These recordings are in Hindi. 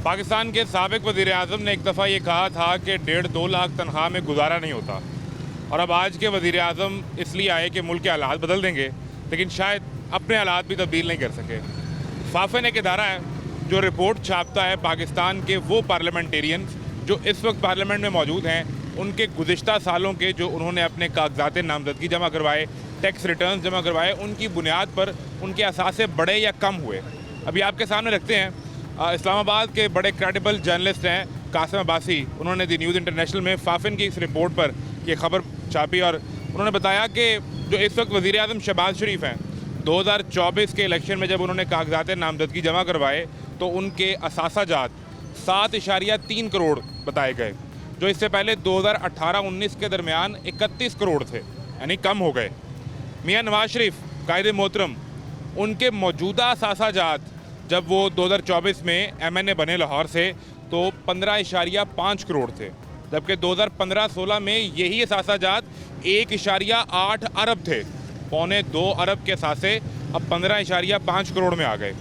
पाकिस्तान के साबिक वज़ीर-ए-आज़म ने एक दफ़ा ये कहा था कि 1.5-2 लाख तनख्वाह में गुजारा नहीं होता, और अब आज के वज़ीर-ए-आज़म इसलिए आए कि मुल्क के हालात बदल देंगे, लेकिन शायद अपने हालात भी तब्दील नहीं कर सके। फाफन एक इदारा है जो रिपोर्ट छापता है पाकिस्तान के वो पार्लियामेंटेरियन जो इस वक्त पार्लियामेंट में मौजूद हैं, उनके गुज़िश्ता सालों के जो उन्होंने अपने कागजात नामजदगी जमा करवाए, टैक्स रिटर्न जमा करवाए, उनकी बुनियाद पर उनके असासे बढ़े या कम हुए। अभी आपके सामने रखते हैं इस्लामाबाद के बड़े क्रेडिबल जर्नलिस्ट हैं कासिम अब्बासी। उन्होंने दी न्यूज़ इंटरनेशनल में फाफिन की इस रिपोर्ट पर ये खबर छापी और उन्होंने बताया कि जो इस वक्त वज़ीर-ए-आज़म शहबाज शरीफ हैं, 2024 के इलेक्शन में जब उन्होंने कागजात नामजदगी जमा करवाए तो उनके असासाजात 7.3 करोड़ बताए गए, जो इससे पहले 2018-19 के दरमियान 31 करोड़ थे, यानी कम हो गए। मियां नवाज शरीफ कायदे मोहतरम, उनके मौजूदा असासाजात जब वो 2024 में MNA बने लाहौर से तो 15.5 करोड़ थे, जबकि 2015-16 में यही असासाजात 1.8 अरब थे। 1.25 अरब के असासे अब 15.5 करोड़ में आ गए।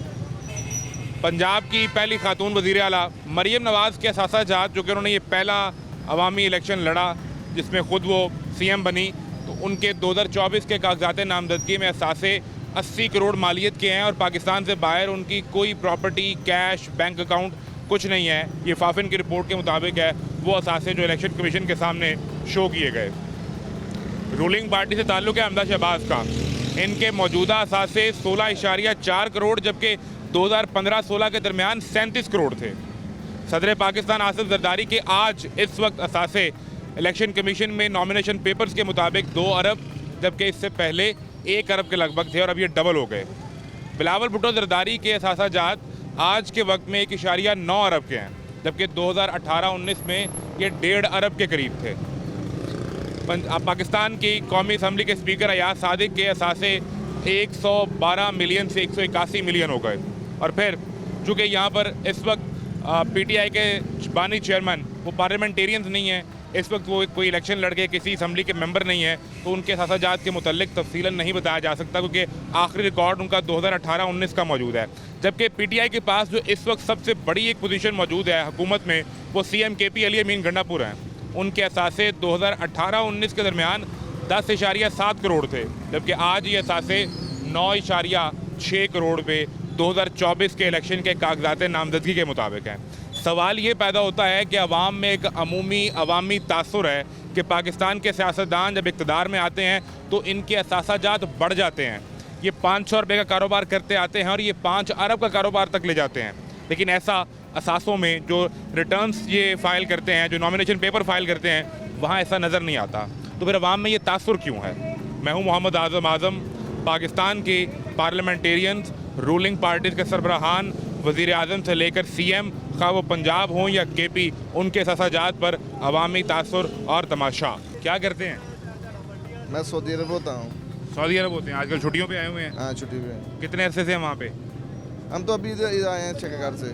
पंजाब की पहली खातून वज़ीर आला मरीम नवाज़ के असासाजात, जो कि उन्होंने ये पहला अवामी इलेक्शन लड़ा जिसमें ख़ुद वो CM बनी, तो उनके 2024 के कागजात नामजदगी में असासे 80 करोड़ मालियत के हैं और पाकिस्तान से बाहर उनकी कोई प्रॉपर्टी, कैश, बैंक अकाउंट कुछ नहीं है। ये फाफिन की रिपोर्ट के मुताबिक है वो असासे जो इलेक्शन कमीशन के सामने शो किए गए। रूलिंग पार्टी से ताल्लुक़ है हमदा शहबाज का, इनके मौजूदा असासे 16.4 करोड़ जबकि 2015-16 के दरमियान 37 करोड़ थे। सदर पाकिस्तान आसिफ जरदारी के आज इस वक्त असासे इलेक्शन कमीशन में नॉमिनेशन पेपर्स के मुताबिक 2 अरब जबकि इससे पहले 1 अरब के लगभग थे और अब ये डबल हो गए। बिलावल भुट्टो जरदारी के असासाजात आज के वक्त में 1.9 अरब के हैं, जबकि 2018-19 में ये 1.5 अरब के करीब थे। पाकिस्तान की कौमी असम्बली के स्पीकर अयाज सादिक के असासे 112 मिलियन से 181 मिलियन हो गए। और फिर चूँकि यहाँ पर इस वक्त PTI के बानी चेयरमैन वो पार्लियामेंटेरियंस नहीं है, इस वक्त वो कोई इलेक्शन लड़के किसी असम्बली के मेंबर नहीं है, तो उनके असासाजात के मुतल्लिक तफसीलन नहीं बताया जा सकता क्योंकि आखिरी रिकॉर्ड उनका 2018-19 का मौजूद है। जबकि PTI के पास जो इस वक्त सबसे बड़ी एक पोजीशन मौजूद है हुकूमत में, वो CM KP अली अमीन गंडापुर हैं। उनके असासे 2018-19 के दरमियान 10.7 करोड़ थे, जबकि आज ये असासे 9.6 करोड़ पे 2024 के इलेक्शन के कागजात नामजदगी के मुताबिक हैं। सवाल ये पैदा होता है कि अवाम में एक अवामी तासुर है कि पाकिस्तान के सियासतदान जब इक़्तिदार में आते हैं तो इनके असासाजात बढ़ जाते हैं। ये 500 रुपये का कारोबार करते आते हैं और ये 5 अरब का कारोबार तक ले जाते हैं, लेकिन ऐसा असासों में जो रिटर्न्स ये फ़ाइल करते हैं, जो नॉमिनेशन पेपर फाइल करते हैं, वहाँ ऐसा नज़र नहीं आता। तो फिर अवाम में ये तासुर क्यों है? मैं हूँ मोहम्मद आज़म, पाकिस्तान के पार्लियामेंटेरियंस, रूलिंग पार्टीज़ के सरबराहान, वज़ीर-ए-आज़म से लेकर CM, खा वो पंजाब हों या KP, उनके असासाजात पर अवामी तासुर और तमाशा। क्या करते हैं? मैं सऊदी अरब होता हूँ। सऊदी अरब होते हैं, आजकल छुट्टियों पे आए हुए हैं? हाँ, छुट्टी पे। कितने अरसे से हैं वहाँ पे? हम तो अभी इधर आए हैं चक्कर से।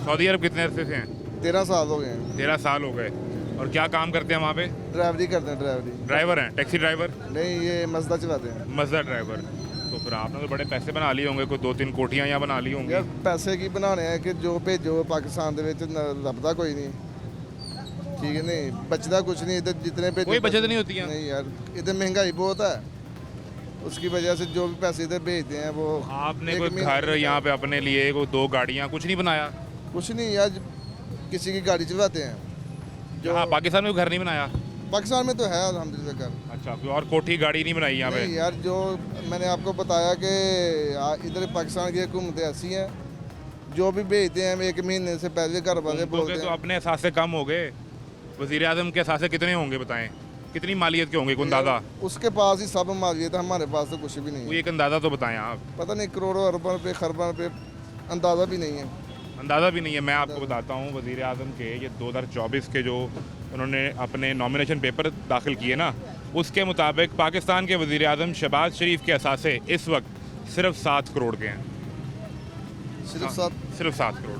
सऊदी अरब कितने अरसे से हैं? 13 साल हो गए हैं। 13 साल हो गए। और क्या काम करते हैं वहाँ पे? ड्राइवरी करते हैं। ड्राइवर हैं? Taxi driver? नहीं, ये मजदा चलाते हैं। मजदा ड्राइवर। तो फिर आपने तो बड़े पैसे बना लिए होंगे, कोई 2-3 कोठियाँ यहाँ बना ली होंगी। यार पैसे की बनाने हैं कि जो भेजो पाकिस्तान दे विच लभदा कोई नहीं, ठीक है? नहीं बचता कुछ नहीं इधर, जितने भेजो कोई बचत नहीं होती है। नहीं यार, इधर महंगाई बहुत है, उसकी वजह से जो भी पैसे इधर भेजते हैं वो। आपने कोई घर यहाँ पे अपने लिए, कोई 2 गाड़ियाँ, कुछ नहीं बनाया? कुछ नहीं यार, किसी की गाड़ी चलाते हैं जो। हाँ, पाकिस्तान में घर नहीं बनाया? पाकिस्तान में तो है अल्हम्दुलिल्लाह घर। अच्छा, कोई और कोठी गाड़ी नहीं बनाई यहाँ पे? नहीं यार, जो मैंने आपको बताया कि इधर पाकिस्तान की हुकूमतें ऐसी हैं, जो भी भेजते हैं 1 महीने से पहले घर वाले बोलते हैं। तो अपने असासे कम हो गए। वज़ीर-ए-आज़म के असासे कितने होंगे बताएं? कितनी मालियत के होंगे, कोई अंदाज़ा? उसके पास ही सब मालियत है, हमारे पास तो कुछ भी नहीं है। कोई एक अंदाज़ा तो बताएं आप। पता नहीं, करोड़ों अरबों रुपये, खरबों रुपये, अंदाज़ा भी नहीं है। अंदाज़ा भी नहीं है। मैं आपको बताता हूँ, वज़ीर-ए-आज़म के ये 2024 के जो उन्होंने अपने नॉमिनेशन पेपर दाखिल किए ना, उसके मुताबिक पाकिस्तान के वज़ीर-ए-आज़म शहबाज शरीफ के असासे इस वक्त सिर्फ 7 करोड़ के हैं। सिर्फ 7 करोड़।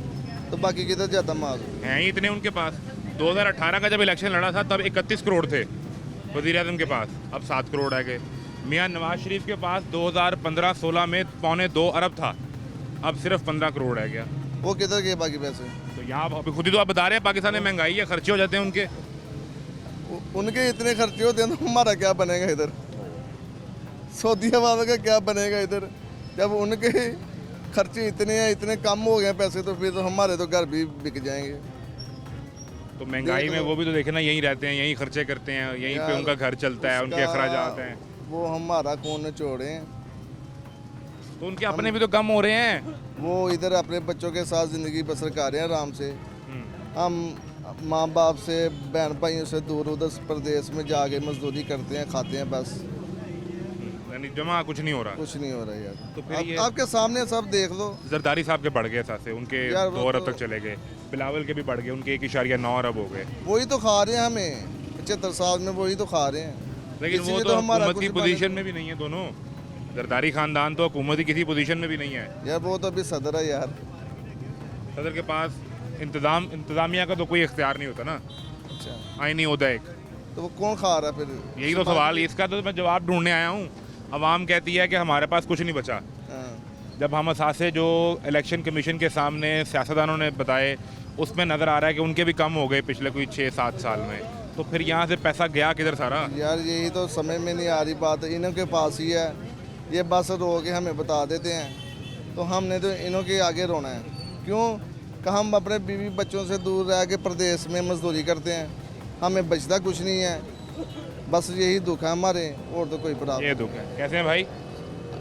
तो बाकी किधर जाता माल? हैं ही इतने उनके पास। 2018 का जब इलेक्शन लड़ा था तब 31 करोड़ थे वज़ीर-ए-आज़म के पास, अब 7 करोड़ आ गए। मियां नवाज शरीफ के पास 2015-16 में 1.25 अरब था, अब सिर्फ 15 करोड़ रह गया। वो किधर गए बाकी पैसे? तो यहाँ अभी खुद ही तो आप बता रहे हैं पाकिस्तान में महंगाई है, खर्चे हो जाते हैं उनके। उनके इतने खर्चे होते हैं तो हमारा क्या बनेगा इधर? सऊदीया वालों का क्या बनेगा इधर? जब उनके खर्चे इतने हैं, इतने कम हो गए पैसे, तो फिर तो हमारे तो घर भी बिक जाएंगे। तो महंगाई में वो भी तो देखना यहीं रहते हैं, यहीं खर्चे करते हैं, यहीं पे उनका घर चलता है, उनके अखराजात हैं। वो हमारा कौन निचोड़े हैं? तो उनके अपने भी तो कम हो रहे हैं। वो इधर अपने बच्चों के साथ ज़िंदगी बसर कर रहे हैं आराम से। हम माँ बाप से, बहन भाइयों से दूर उधर प्रदेश में जाके मजदूरी करते हैं, खाते हैं, बस यानी जमा कुछ नहीं हो रहा। कुछ नहीं हो रहा यार। तो फिर ये आपके सामने सब देख लो। जरदारी साहब के बढ़ गए सासे, उनके यार वो 2 अरब तो- तक चले गए। बिलावल के भी बढ़ गए, उनके 1.9 अरब हो गए। वही तो खा रहे हैं हमें 75 साल में, वही तो खा रहे हैं। लेकिन वो इसीलिए तो हमारा हुकूमत की कुछ पोजीशन में भी नहीं है दोनों। जरदारी खानदान तो हुकूमत की किसी पोजीशन में भी नहीं है। यार वो तो अभी सदर है यार। सदर के पास इंतजामिया का तो कोई इख्तियार नहीं होता ना, अच्छा, आईनी होता है एक। तो वो कौन खा रहा है फिर? यही तो सवाल है, इसका तो मैं जवाब ढूंढने आया हूँ। अवाम कहती है कि हमारे पास कुछ नहीं बचा। हाँ। जब हम असासे जो इलेक्शन कमीशन के सामने सियासतदानों ने बताए, उसमें नज़र आ रहा है कि उनके भी कम हो गए पिछले कोई 6-7 साल में। तो फिर यहाँ से पैसा गया किधर सारा? यार यही तो समझ में नहीं आ रही बात, इन्हों के पास ही है। ये बस रो के हमें बता देते हैं, तो हमने तो इन्हों के आगे रोना है। क्यों कि हम अपने बीवी बच्चों से दूर रह के प्रदेश में मजदूरी करते हैं, हमें बचता कुछ नहीं है। बस यही दुख है हमारे, और तो कोई प्रॉब्लम। ये दुख है। कैसे हैं भाई?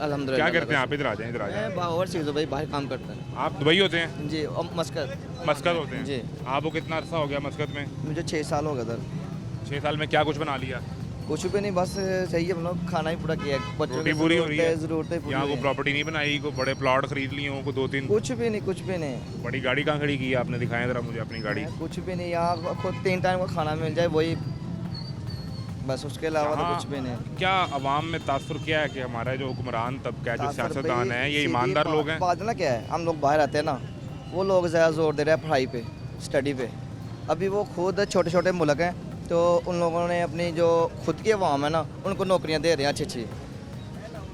अल्हम्दुलिल्लाह। क्या करते हैं आप? इधर आ जाएं, इधर आ जाएं। मैं ओवरसीज हूँ भाई, बाहर काम करता है। आप दुबई होते हैं? जी, और मस्कत। मस्कत होते हैं जी। आपको कितना अरसा हो गया मस्कत में? मुझे 6 साल हो गए सर। 6 साल में क्या कुछ बना लिया? कुछ भी नहीं, बस सही है, हम लोग खाना ही पूरा किया है, बच्चों रोटी की पूरी हो रही है? ज़रूरतें पूरी यहाँ हुई को हैं। प्रॉपर्टी नहीं बनाई, को बड़े प्लॉट खरीद लिए हो, को 2-3? कुछ भी नहीं, कुछ भी नहीं। बड़ी गाड़ी कहाँ खड़ी की है आपने? दिखाएं जरा मुझे अपनी गाड़ी। कुछ भी नहीं, यहाँ खुद 3 टाइम का खाना मिल जाए वही, बस उसके अलावा तो हाँ। कुछ भी नहीं। क्या अवाम में तासुर क्या है कि हमारा जो हुक्मरान तबका है, जो तासुर सियासतदान भाई, है, ये सीधी ईमानदार लोग हैं? बात ना क्या है, हम लोग बाहर आते हैं ना, वो लोग ज़्यादा जोर दे रहे हैं पढ़ाई पे, स्टडी पे। अभी वो खुद छोटे छोटे मुल्क हैं, तो उन लोगों ने अपनी जो खुद की अवाम है ना, उनको नौकरियां दे रहे हैं अच्छी अच्छी।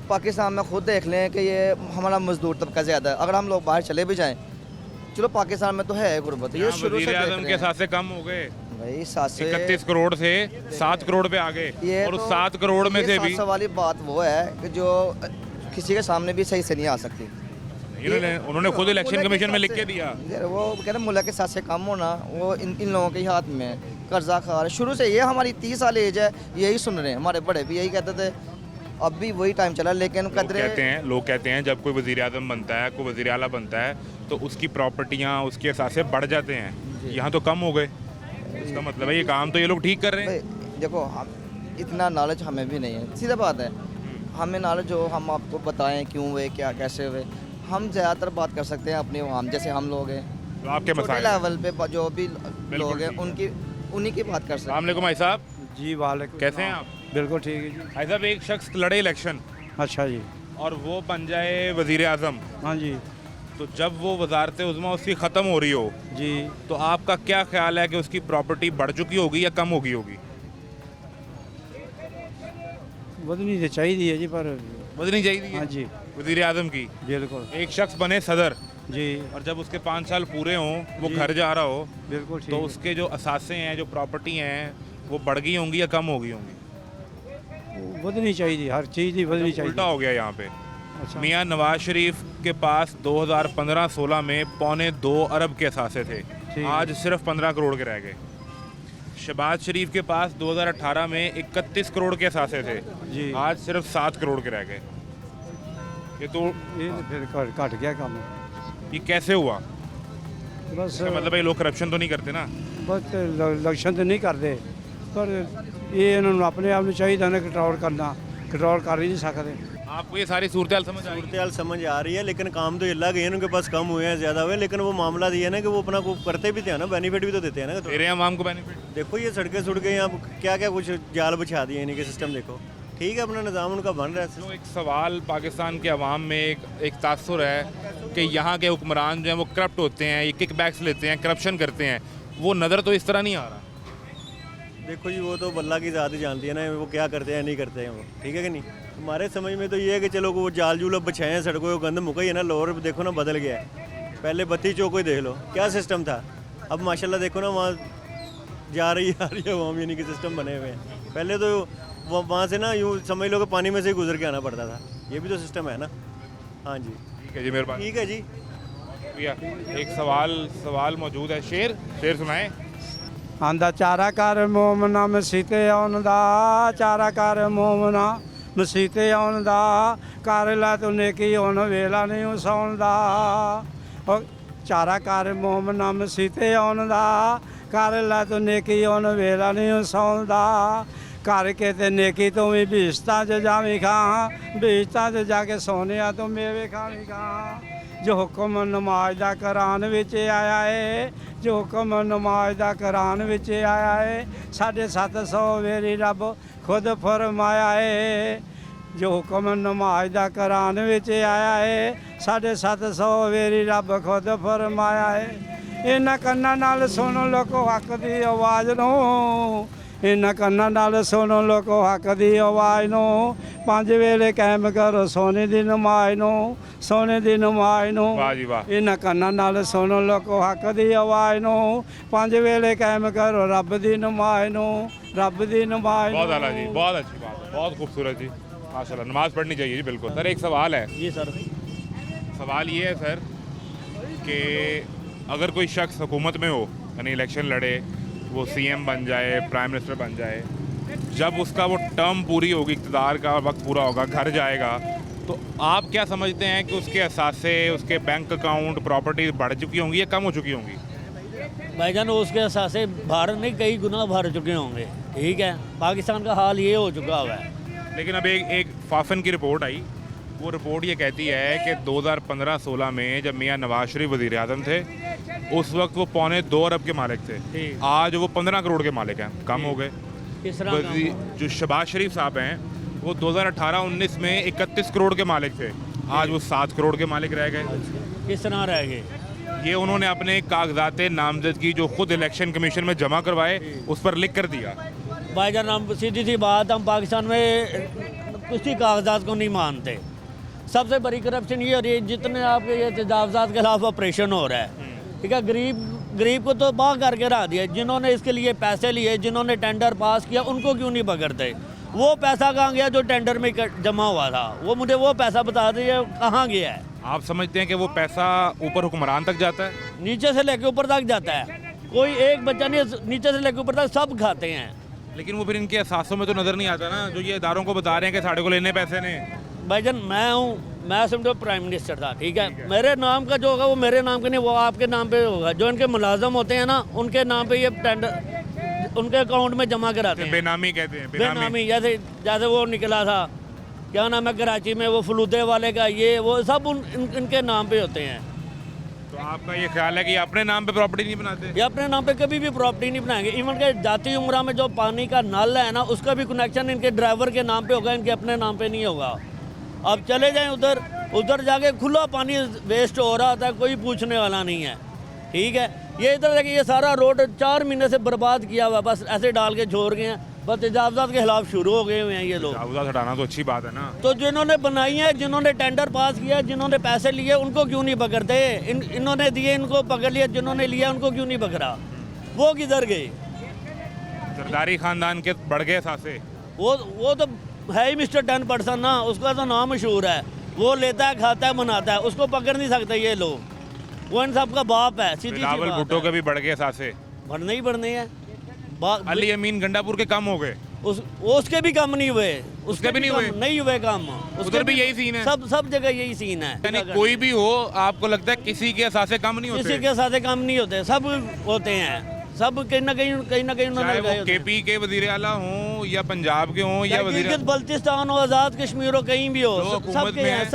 पाकिस्तान में खुद देख लें कि ये हमारा मजदूर तबका ज़्यादा है। अगर हम लोग बाहर चले भी जाएं, चलो पाकिस्तान में तो है गुर्बत, ये यहाँ शुरू से वज़ीर देख आज़म रहे के हैं। साथ से कम हो गए। भाई 7 से 31 करोड़ से 7 करोड़ पे आ गए, ये और उस तो- 7 करोड़ में ये से भी 700 वाली बात वो है कि जो किसी के सामने भी सही से नहीं आ सकती। उन्होंने खुद इलेक्शन मुल्क के कमीशन में हिसाब लिख के से- दिया। यार वो कहते हैं मुल्क के साथ से कम होना, वो इन लोगों के हाथ में है। कर्जा खा रहे शुरू से, ये हमारी 30 साल एज है, यही सुन रहे हैं, हमारे बड़े भी यही कहते थे, अब भी वही टाइम चला। लेकिन लोग कहते हैं जब कोई वज़ीर आज़म बनता है, कोई वज़ीर आला बनता है, तो उसकी प्रॉपर्टियाँ, उसके असासे बढ़ जाते हैं। यहाँ तो कम हो गए। इसका मतलब है ये काम तो ये लोग ठीक कर रहे हैं। भाई देखो, हम इतना नॉलेज हमें भी नहीं है, सीधा बात है। हमें नॉलेज हो, हम आपको बताएं क्यों हुए, क्या कैसे हुए। हम ज़्यादातर बात कर सकते हैं अपनी आवाम, जैसे हम लोग हैं तो आपके छोटे मसाइल लेवल पे जो भी लोग हैं, ठीक। उन्हीं की बात कर सकते हैं। अस्सलाम भाई साहब, जी वालेकुम। कैसे हैं आप? बिल्कुल ठीक है जी। भाई साहब, एक शख्स लड़े इलेक्शन अच्छा जी। और वो बन जाए वज़ीर आज़म, हाँ जी। तो जब वो वजारत उज़्मा उसकी ख़त्म हो रही हो, जी तो आपका क्या ख्याल है कि उसकी प्रॉपर्टी बढ़ चुकी होगी या कम होगी? बदनी तो चाहिए है जी, पर बदलनी चाहिए हाँ जी वज़ीर आज़म की। बिल्कुल। एक शख्स बने सदर, जी और जब उसके 5 साल पूरे हों, वो जी। घर जा रहा हो, बिल्कुल ठीक तो है। उसके जो असासे हैं, जो प्रॉपर्टी हैं, वो बढ़ गई होंगी या कम हो गई होंगी? बदनी चाहिए, हर चीज़ ही बदनी चाहिए। उल्टा हो गया यहाँ पे। अच्छा। मियाँ नवाज शरीफ के पास 2015-16 में 2.25 अरब के असासे थे, ठीक। आज सिर्फ 15 करोड़ के रह गए। शहबाज शरीफ के पास 2018 में 31 करोड़ के असासे थे, जी। आज सिर्फ 7 करोड़ के रह गए। ये तो ये तो फिर घट गया काम। ये कैसे हुआ? बस इसका मतलब है ये लोग करप्शन तो नहीं करते ना? बस इलेक्शन तो नहीं करते, पर ये इन्होंने अपने आप में चाहिए था ना कंट्रोल करना, कंट्रोल कर ही नहीं सकते। आपको ये सारी सूरत हाल समझ आ रही है? सूरत समझ आ रही है, लेकिन काम तो ये लग गए, उनके पास कम हुए हैं, ज़्यादा हुए, लेकिन वो मामला ये है ना कि वो अपना को करते भी थे ना, बेनिफिट भी तो देते हैं ना। दे रहे हैं आवाम को बेनिफिट। देखो ये सड़कें यहाँ क्या क्या कुछ जाल बिछा दिए इन्हीं के सिस्टम, देखो ठीक है, अपना निज़ाम उनका बन रहा है। तो एक सवाल पाकिस्तान के अवाम में एक तासुर है कि यहाँ के हुक्मरान जो हैं वो करप्ट होते हैं, ये किकबैक्स लेते हैं, करप्शन करते हैं। वो नज़र तो इस तरह नहीं आ रहा। देखो जी, वो तो अल्लाह की ज़ात ही जानती है ना, वो क्या करते हैं नहीं करते हैं, वो ठीक है कि नहीं। हमारे समझ में तो ये है कि चलो वो जाल जूल अब बिछाए हैं सड़कों, गंद मुका ही है ना, लोअर देखो ना बदल गया है, पहले बत्ती चौक को ही देख लो क्या सिस्टम था, अब माशाल्लाह देखो ना वहाँ जा रही है आ रही है, वहाँ यानी कि सिस्टम बने हुए हैं। पहले तो वहाँ से ना यूँ समझ लो कि पानी में से ही गुजर के आना पड़ता था, ये भी तो सिस्टम है ना। हाँ जी ठीक है जी, मेहरबानी। ठीक है जी। भैया एक सवाल मौजूद है, शेर सुनाए। आंदा चारा कर मोमना मसीते आउन दा, चारा कर मोमना मसीते आउन दा, कर लै तू नेकी हुन वेला नहीं सौन दा। ओ चारा कर मोमना मसीते आउन दा, कर लै तू नेकी हुन वेला नहीं सौन दा। करके ते नेकी तू भी बिस्तां च जावी खां, बिस्तां च जाके सोनिया तू मेवे खावी खां। जो हुक्म नमाज दा कुरान विच आया है, जो हुक्म नमाज दा कुरान विच आया है, 750 वेरी रब खुद फरमाया है। जो हुक्म नमाज दा कुरान विच आया है, 750 वेरी रब खुद फरमाया है। इन्हां कन्नां नाल सुन लोको हक दी आवाज़ नूं, इन्हां कन्नां नाल सुन लोको हक दी आवाज़ नूं। 5 वेले कायम करो सोने दी नमाज नूं, सोने दी नमाज नूं। वाह जी वाह। इन्हां कन्नां नाल सुन लोको हक दी आवाज़ नूं। 5 वेले कायम करो रब दी नमाज नूं, रब दी नमाज नूं। बहुत आला जी, बहुत अच्छी बात है, बहुत खूबसूरत जी, माशाल्लाह। नमाज पढ़नी चाहिए जी, बिल्कुल। सर एक सवाल है। जी सर। सवाल ये है सर कि अगर कोई शख्स हुकूमत में हो, यानी इलेक्शन लड़े, वो सीएम बन जाए, प्राइम मिनिस्टर बन जाए, जब उसका वो टर्म पूरी होगी, इक़्तिदार का वक्त पूरा होगा, घर जाएगा, तो आप क्या समझते हैं कि उसके असासे, उसके बैंक अकाउंट, प्रॉपर्टी बढ़ चुकी होंगी या कम हो चुकी होंगी? भाईजान उसके हिसाब से भर नहीं, कई गुना भर चुके होंगे। ठीक है, पाकिस्तान का हाल ये हो चुका हुआ है। लेकिन अब एक फाफन की रिपोर्ट आई, वो रिपोर्ट ये कहती है कि 2015-16 में जब मियाँ नवाज शरीफ वज़ीर आज़म थे, उस वक्त वो 2.25 अरब के मालिक थे, ठीक। आज वो 15 करोड़ के मालिक हैं, कम हो गए। किस तरह का हुआ? जो शहबाज शरीफ साहब हैं, वो 2018-19 में 31 करोड़ के मालिक थे, आज वो 7 करोड़ के मालिक रह गए। किस तरह रह गए? ये उन्होंने अपने कागजात नामजदगी जो खुद इलेक्शन कमीशन में जमा करवाए, उस पर लिख कर दिया। भाईजान हम सीधी सी बात, हम पाकिस्तान में किसी कागजात को नहीं मानते। सबसे बड़ी करप्शन ये हो रही है, जितने आपके ये तजावजात के खिलाफ ऑपरेशन हो रहा है, ठीक है, गरीब को तो बाग करके रख दिया। जिन्होंने इसके लिए पैसे लिए, जिन्होंने टेंडर पास किया, उनको क्यों नहीं पकड़ते? वो पैसा कहाँ गया जो टेंडर में जमा हुआ था? वो मुझे वो पैसा बता दीजिए कहाँ गया है। आप समझते हैं कि वो पैसा ऊपर हुक्मरान तक जाता है? नीचे से लेके ऊपर तक जाता है, कोई एक बच्चा नहीं, नीचे से लेके ऊपर तक सब खाते हैं। लेकिन वो फिर इनके एहसासों में तो नज़र नहीं आता ना, जो ये इदारों को बता रहे हैं कि साढ़े को लेने पैसे ने। भाईजान मैं समझो प्राइम मिनिस्टर था, ठीक है, मेरे नाम का जो होगा वो मेरे नाम का नहीं, वो आपके नाम पे होगा। जो इनके मुलाजम होते हैं ना, उनके नाम पे ये टेंडर उनके अकाउंट में जमा कराते हैं। बेनामी कहते हैं, बेनामी। जैसे वो निकला था, क्या नाम है, कराची में वो फलूदे वाले का, ये वो सब इनके नाम पे होते हैं। तो आपका ये ख्याल है कि ये अपने नाम पे प्रॉपर्टी नहीं बनाते? ये अपने नाम पे कभी भी प्रॉपर्टी नहीं बनाएंगे। इवन के जाती उम्रा में जो पानी का नल है ना, उसका भी कनेक्शन इनके ड्राइवर के नाम पे होगा, इनके अपने नाम पे नहीं होगा। अब चले जाएं उधर जाके खुला पानी वेस्ट हो रहा था, कोई पूछने वाला नहीं है। ठीक है, ये इधर देखिए, ये सारा रोड 4 महीने से बर्बाद किया हुआ, बस ऐसे डाल के छोड़ गए हैं, बस तजावजात के खिलाफ शुरू हो गए हुए हैं ये लोग। तजावुज़ात हटाना तो अच्छी बात है ना। तो जिन्होंने बनाई है, जिन्होंने टेंडर पास किया, जिन्होंने पैसे लिए, उनको क्यों नहीं पकड़ते? इन्होंने दिए, इनको पकड़ लिया, जिन्होंने लिया उनको क्यों नहीं पकड़ा? वो किधर गए? जरदारी खानदान के बढ़ गए सासे। वो तो है ही मिस्टर 10% ना, उसका तो नाम मशहूर है। वो लेता है, खाता है, मनाता है, उसको पकड़ नहीं सकते ये लोग। वो इन सबका बाप है, सीधी सी बिलावल बात भुट्टो है। के भी बढ़ गए सासे। बढ़ने ही बढ़ने हैं। अली अमीन गंडापुर के कम हो गए। उसके भी कम नहीं हुए, उसके भी नहीं हुए? नहीं हुए कम। उधर भी यही सीन है? सब जगह यही सीन है। यानी कोई भी हो, आपको लगता है किसी के सासे कम नहीं होते? किसी के साथ कम नहीं होते, सब होते हैं, सब कहीं ना कहीं उन्होंने चाहे लगाए वो होते हैं। केपी के वजीर आला हों या पंजाब के हों या वजीर गिलगित बल्तिस्तान हो, आज़ाद कश्मीर हो, कहीं भी हो, जो हुकूमत सबके में हैं, है।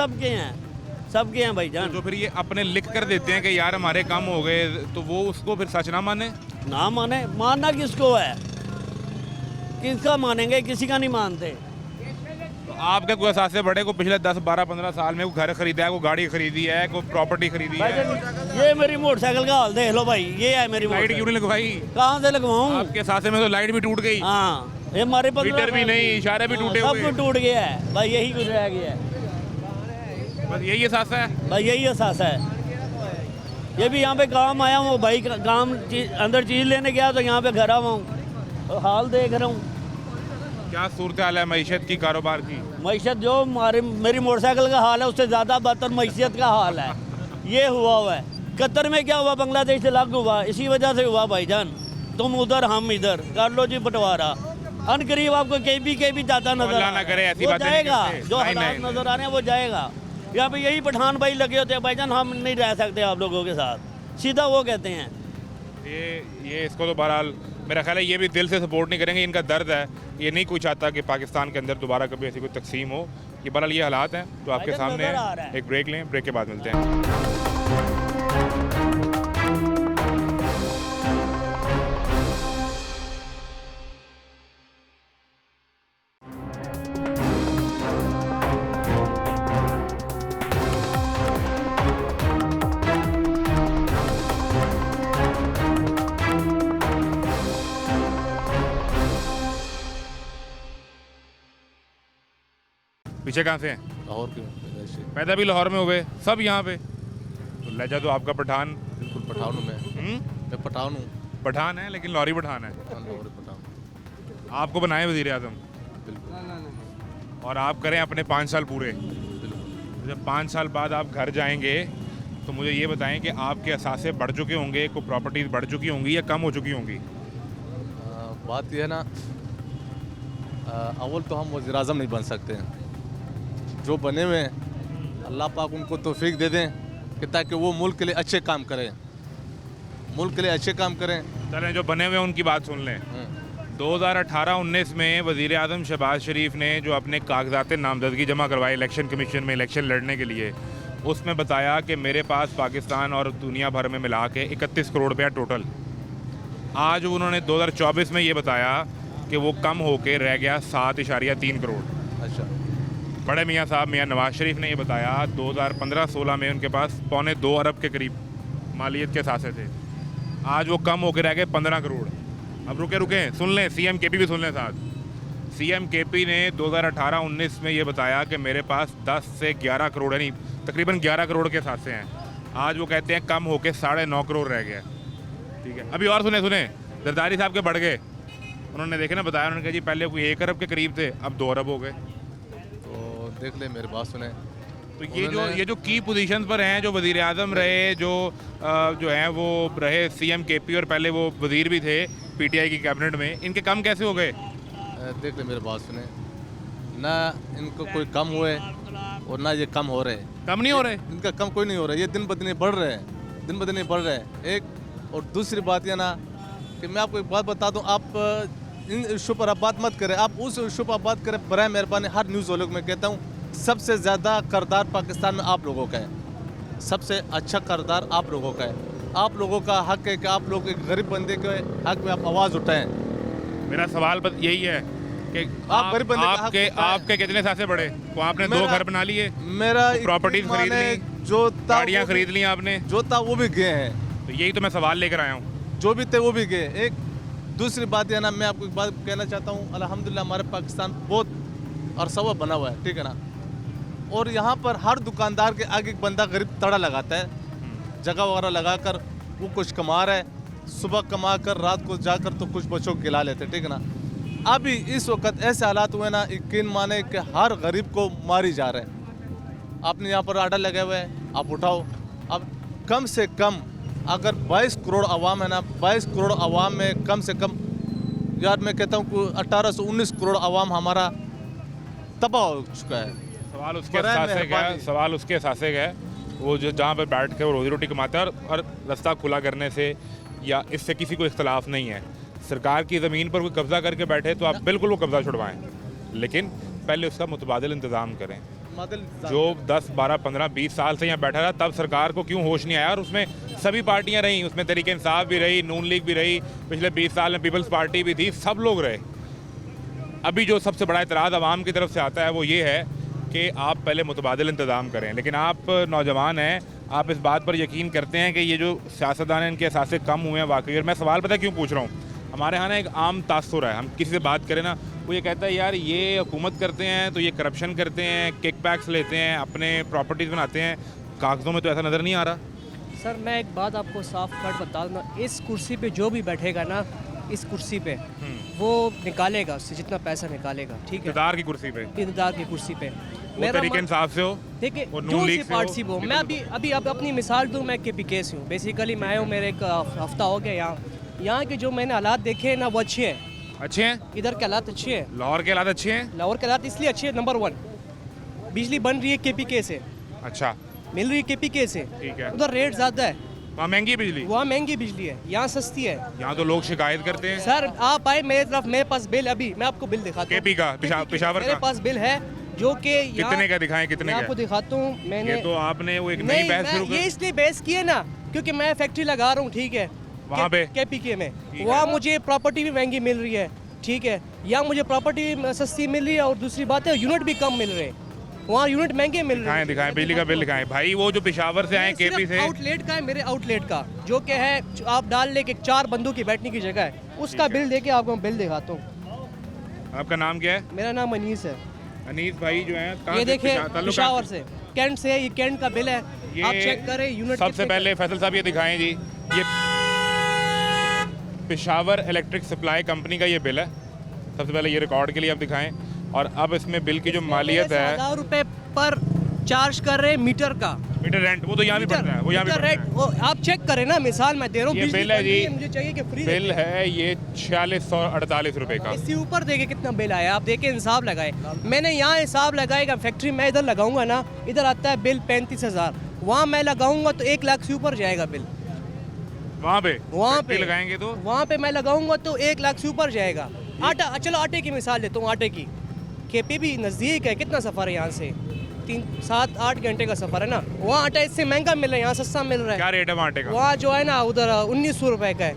सबके हैं भाईजान। जो फिर ये अपने लिख कर देते हैं कि यार हमारे कम हो गए, तो वो उसको फिर सच ना माने। ना माने, मानना किसको है? किसका मानेंगे? किसी का नहीं मानते। तो आपके कोई सासे बड़े को पिछले 10, 12, 15 साल में कोई घर खरीदा है, कोई गाड़ी खरीदी है, कोई प्रॉपर्टी खरीदी है? भाईजान ये मेरी मोटरसाइकिल का हाल देख लो भाई, ये है मेरी लाइट क्यों नहीं लगवाई? कहाँ से लगवाऊँ? आपके सासे में तो लाइट भी टूट गई, हाँ, ये हमारे मीटर भी नहीं, इशारे भी टूटे सब हुए। कुछ टूट गया है भाई, यही कुछ रह गया है बस यही सासा है। भाई, यही एहसास है। ये भी यहाँ पे काम आया हूँ भाई, काम अंदर चीज़ लेने गया तो यहाँ पे घर आवा हूँ, हाल देख रहा हूँ। क्या सूरत हाल है मैशत की, कारोबार की? मैशत जो मेरी मोटरसाइकिल का हाल है उससे ज़्यादा बदतर मैशत का हाल है। ये हुआ है कतर में, क्या हुआ बांग्लादेश से अलग हुआ, इसी वजह से हुआ भाईजान। तुम उधर हम इधर, कर लो जी बंटवारा। अनकरीब आपको के भी जाता नजर अल्लाह ना करे ऐसी वो बातें नहीं जाएगा, करते। जो नहीं, हालात नहीं, नजर आ रहे हैं वो जाएगा। यहाँ पे यही पठान भाई लगे होते हैं भाईजान, हम नहीं रह सकते आप लोगों के साथ, सीधा वो कहते हैं। ये इसको तो बहरहाल मेरा ख्याल है ये भी दिल से सपोर्ट नहीं करेंगे, इनका दर्द है, ये नहीं कोई चाहता कि पाकिस्तान के अंदर दोबारा कभी ऐसी कोई तकसीम हो। ये बहरहाल ये हालात हैं जो आपके भाईजान सामने नज़र आ रहा हैं। है। एक ब्रेक लें, ब्रेक के बाद मिलते हैं। पीछे कहाँ से हैं? लाहौर के वैसे पैदा भी लाहौर में हुए, सब यहाँ पे, तो लहजा तो आपका पठान। बिल्कुल पठान हूँ मैं पठान हूँ। पठान है लेकिन लाहौरी पठान है। लाहौर पठान आपको बनाए वज़ीर आज़म बिल्कुल और आप करें अपने 5 साल पूरे। बिल्कुल। जब 5 साल बाद आप घर जाएंगे तो मुझे ये बताएं कि आपके असासे बढ़ चुके होंगे, कोई प्रॉपर्टीज़ बढ़ चुकी होंगी या कम हो चुकी होंगी? बात यह है ना, अव्वल तो हम वज़ीर आज़म नहीं बन सकते हैं, जो बने हुए हैं अल्लाह पाक उनको तौफीक दे दें कि ताकि वो मुल्क के लिए अच्छे काम करें, मुल्क के लिए अच्छे काम करें। चलें, जो बने हुए हैं उनकी बात सुन लें। 2018-19 में वज़ीर आज़म शहबाज शरीफ ने जो अपने कागजात नामजदगी जमा करवाए इलेक्शन कमीशन में इलेक्शन लड़ने के लिए, उसमें बताया कि मेरे पास पाकिस्तान और दुनिया भर में मिला के 31 करोड़ रुपया टोटल। आज उन्होंने 2024 में ये बताया कि वो कम होके रह गया 7.3 करोड़। अच्छा। बड़े मियाँ साहब मियाँ नवाज शरीफ ने ये बताया 2015-16 में उनके पास 2.25 अरब के करीब मालियत के साथे थे, आज वो कम होकर रह गए 15 करोड़। अब रुके सुन लें, सीएम केपी भी सुन लें साथ। सीएम केपी ने 2018-19 में ये बताया कि मेरे पास 10 से 11 करोड़ यानी तकरीबन 11 करोड़ के साथे हैं, आज वो कहते हैं कम होकर 9.5 करोड़ रह गया। ठीक है, अभी और सुने जरदारी साहब के बढ़ गए, उन्होंने देखे ना बताया, उन्होंने कहा जी पहले कोई 1 अरब के करीब थे, अब 2 अरब हो गए। तो देख ले, मेरी बात सुने। तो ये जो की पोजीशंस पर हैं, जो वज़ीर आज़म रहे, जो हैं वो रहे सीएम केपी और पहले वो वज़ीर भी थे पीटीआई की कैबिनेट में, इनके कम कैसे हो गए? देख ले, मेरी बात सुने ना, इनको कोई कम हुए और ना ये कम हो रहे। कम नहीं हो रहे, इनका कम कोई नहीं हो रहा है, ये दिन ब दिन बढ़ रहे हैं, दिन ब दिन बढ़ रहे हैं। एक और दूसरी बात यह ना कि मैं आपको एक बात बता दूं, आप इन इशू पर आप बात मत करें, आप उस इशू पर बात करें बराए मेहरबानी। हर न्यूज़ वालों को मैं कहता हूं, सबसे ज़्यादा करदार पाकिस्तान में आप लोगों का है, सबसे अच्छा करदार आप लोगों का है। आप लोगों का हक है कि आप लोग एक गरीब बंदे के हक में आप आवाज़ उठाएं। मेरा सवाल बस यही है कि आप गरीब बंदे का हक उठाएं। आपके कितने सासे बढ़े? तो आपने 2 घर बना लिए, मेरा प्रॉपर्टीज खरीद ली, जो गाड़ियाँ खरीद ली आपने, जो था वो भी गए हैं, तो यही तो मैं सवाल लेकर आया हूँ। जो भी थे वो भी गए। एक दूसरी बात यह ना, मैं आपको एक बात कहना चाहता हूँ, अल्हम्दुलिल्लाह हमारे पाकिस्तान बहुत अरसा बना हुआ है, ठीक है ना, और यहाँ पर हर दुकानदार के आगे एक बंदा गरीब तड़ा लगाता है, जगह वगैरह लगाकर वो कुछ कमा रहा है, सुबह कमा कर रात को जाकर तो कुछ बच्चों को खिला लेते, ठीक है ना। अभी इस वक्त ऐसे हालात हुए ना, यकीन माने कि हर गरीब को मारी जा रहे हैं। आपने यहाँ पर आर्डर लगे हुए हैं, आप उठाओ। अब कम से कम अगर 22 करोड़ आवाम है ना, 22 करोड़ आवाम में कम से कम, यार मैं कहता हूँ कि 18 से 19 करोड़ आवाम हमारा तबाह हो चुका है। सवाल उसके सासे गए वो जो जहाँ पर बैठ कर रोजी रोटी कमाता है, और रास्ता खुला करने से या इससे किसी को इख्तलाफ नहीं है। सरकार की ज़मीन पर कोई कब्ज़ा करके बैठे तो आप बिल्कुल वो कब्ज़ा छुड़वाएं, लेकिन पहले उसका मुतबादिल इंतज़ाम करें। जो 10, 12, 15, 20 साल से यहाँ बैठा रहा, तब सरकार को क्यों होश नहीं आया? और उसमें सभी पार्टियाँ रहीं, उसमें तहरीक इंसाफ भी रही, नून लीग भी रही, पिछले 20 साल में पीपल्स पार्टी भी थी, सब लोग रहे। अभी जो सबसे बड़ा इतराज़ आवाम की तरफ से आता है वो ये है कि आप पहले मुतबादिल इंतज़ाम करें, लेकिन आप नौजवान हैं, आप इस बात पर यकीन करते हैं कि ये जो सियासतदान हैं इनके एहसास कम हुए हैं वाकई। और मैं सवाल पता क्यों पूछ रहा हूँ, हमारे यहाँ ना एक आम तासुर है, हम किसी से बात करें ना, वो ये कहता है यार ये हुकूमत करते हैं तो ये करप्शन करते हैं, किक बैक्स लेते हैं, अपने प्रॉपर्टीज़ बनाते हैं, कागज़ों में तो ऐसा नज़र नहीं आ रहा। सर मैं एक बात आपको साफ कट बता दूँ, इस कुर्सी पे जो भी बैठेगा ना, इस कुर्सी पे वो निकालेगा उससे जितना पैसा निकालेगा, ठीक है, इक़्तिदार की कुर्सी पे, इक़्तिदार की कुर्सी पे। वो तरीके इंसाफ से हो, देखिए और नून जो लीग सी से पार्टी हो, से वो, ये मैं तो अभी अब अपनी मिसाल दूँ, मैं KPK से हूँ बेसिकली। मैं आया हूँ, मेरे एक हफ्ता हो गया यहाँ के जो मैंने हालात देखे हैं ना वो अच्छे हैं, अच्छे हैं। इधर के हालात अच्छे हैं, लाहौर के हालात अच्छे हैं। लाहौर के हालात इसलिए अच्छे हैं, नंबर 1 बिजली बन रही है KPK से, अच्छा, मिल रही है KPK से, ठीक है। उधर रेट ज़्यादा है, वहाँ महंगी बिजली, वहाँ महंगी बिजली है, यहाँ सस्ती है। यहाँ तो लोग शिकायत करते हैं। सर आप आए मेरे तरफ, मेरे पास बिल, अभी मैं आपको बिल दिखाता हूँ, KP का, पेशावर मेरे का पास बिल है जो कि कितने का दिखाएं, कितने मैं का? आपको दिखाता हूँ। मैंने ये तो आपने वो एक नई नहीं, बहस मैं शुरू ये कर इसलिए बहस की है ना क्योंकि मैं फैक्ट्री लगा रहा हूँ, ठीक है, वहाँ पे? KPK में, है। वहाँ मुझे प्रॉपर्टी भी महंगी मिल रही है, ठीक है, यहाँ मुझे प्रॉपर्टी सस्ती मिल रही है, और दूसरी बात है यूनिट भी कम मिल रहे हैं, वहाँ यूनिट महंगे मिल रहे दिखाएं, हैं। दिखाएं, बिजली का बिल दिखाएं भाई। वो जो पेशावर से आए KP से, आउटलेट का है, मेरे आउटलेट का जो कि है, जो आप डाल ले के 4 बंदों की बैठने की जगह है, उसका बिल देके आपको मैं बिल दिखाता हूँ। आपका नाम क्या है? मेरा नाम अनीस है। अनीस भाई जो है, कहाँ ये से? देखिए ताल्लुक पेशावर कहाँ से, कैंट से है, ये कैंट का बिल है, ये आप चेक करें यूनिट सबसे कितने का- पहले फैसल साहब ये दिखाएं जी, ये पेशावर इलेक्ट्रिक सप्लाई कंपनी का ये बिल है। सबसे पहले ये रिकॉर्ड के लिए आप दिखाएं, और अब इसमें बिल की जो मालियत है, 1000 रुपए पर चार्ज कर रहे हैं मीटर का, मीटर रेंट, वो तो यहाँ भी पड़ता है, वो यहाँ भी मीटर पड़ता रेट है। वो आप चेक करें ना, मिसाल मैं दे रहा हूँ, ये बिजली बिल है बन रही जी, मुझे चाहिए कि फ्री बिल है ये 4648 रुपए का। इससे ऊपर देखे कितना बिल आया, आप देखे हिसाब लगाए, मैंने यहाँ हिसाब लगाएगा, फैक्ट्री में इधर लगाऊंगा ना, इधर आता है बिल 35,000, वहाँ मैं लगाऊंगा तो 1 लाख से ऊपर जाएगा बिल, वहाँ पे पे लगाएंगे तो वहाँ पे मैं लगाऊंगा तो 1 लाख से ऊपर जाएगा। आटा, चलो आटे की मिसाल देता हूँ, आटे की, KP भी नज़दीक है, कितना सफ़र है यहाँ से, 3-7-8 घंटे का सफ़र है ना, वहाँ आटा इससे महंगा मिल रहा है, यहाँ सस्ता मिल रहा है। क्या रेट है वहाँ आटे का? वहाँ जो है ना उधर 1900 रुपए का है,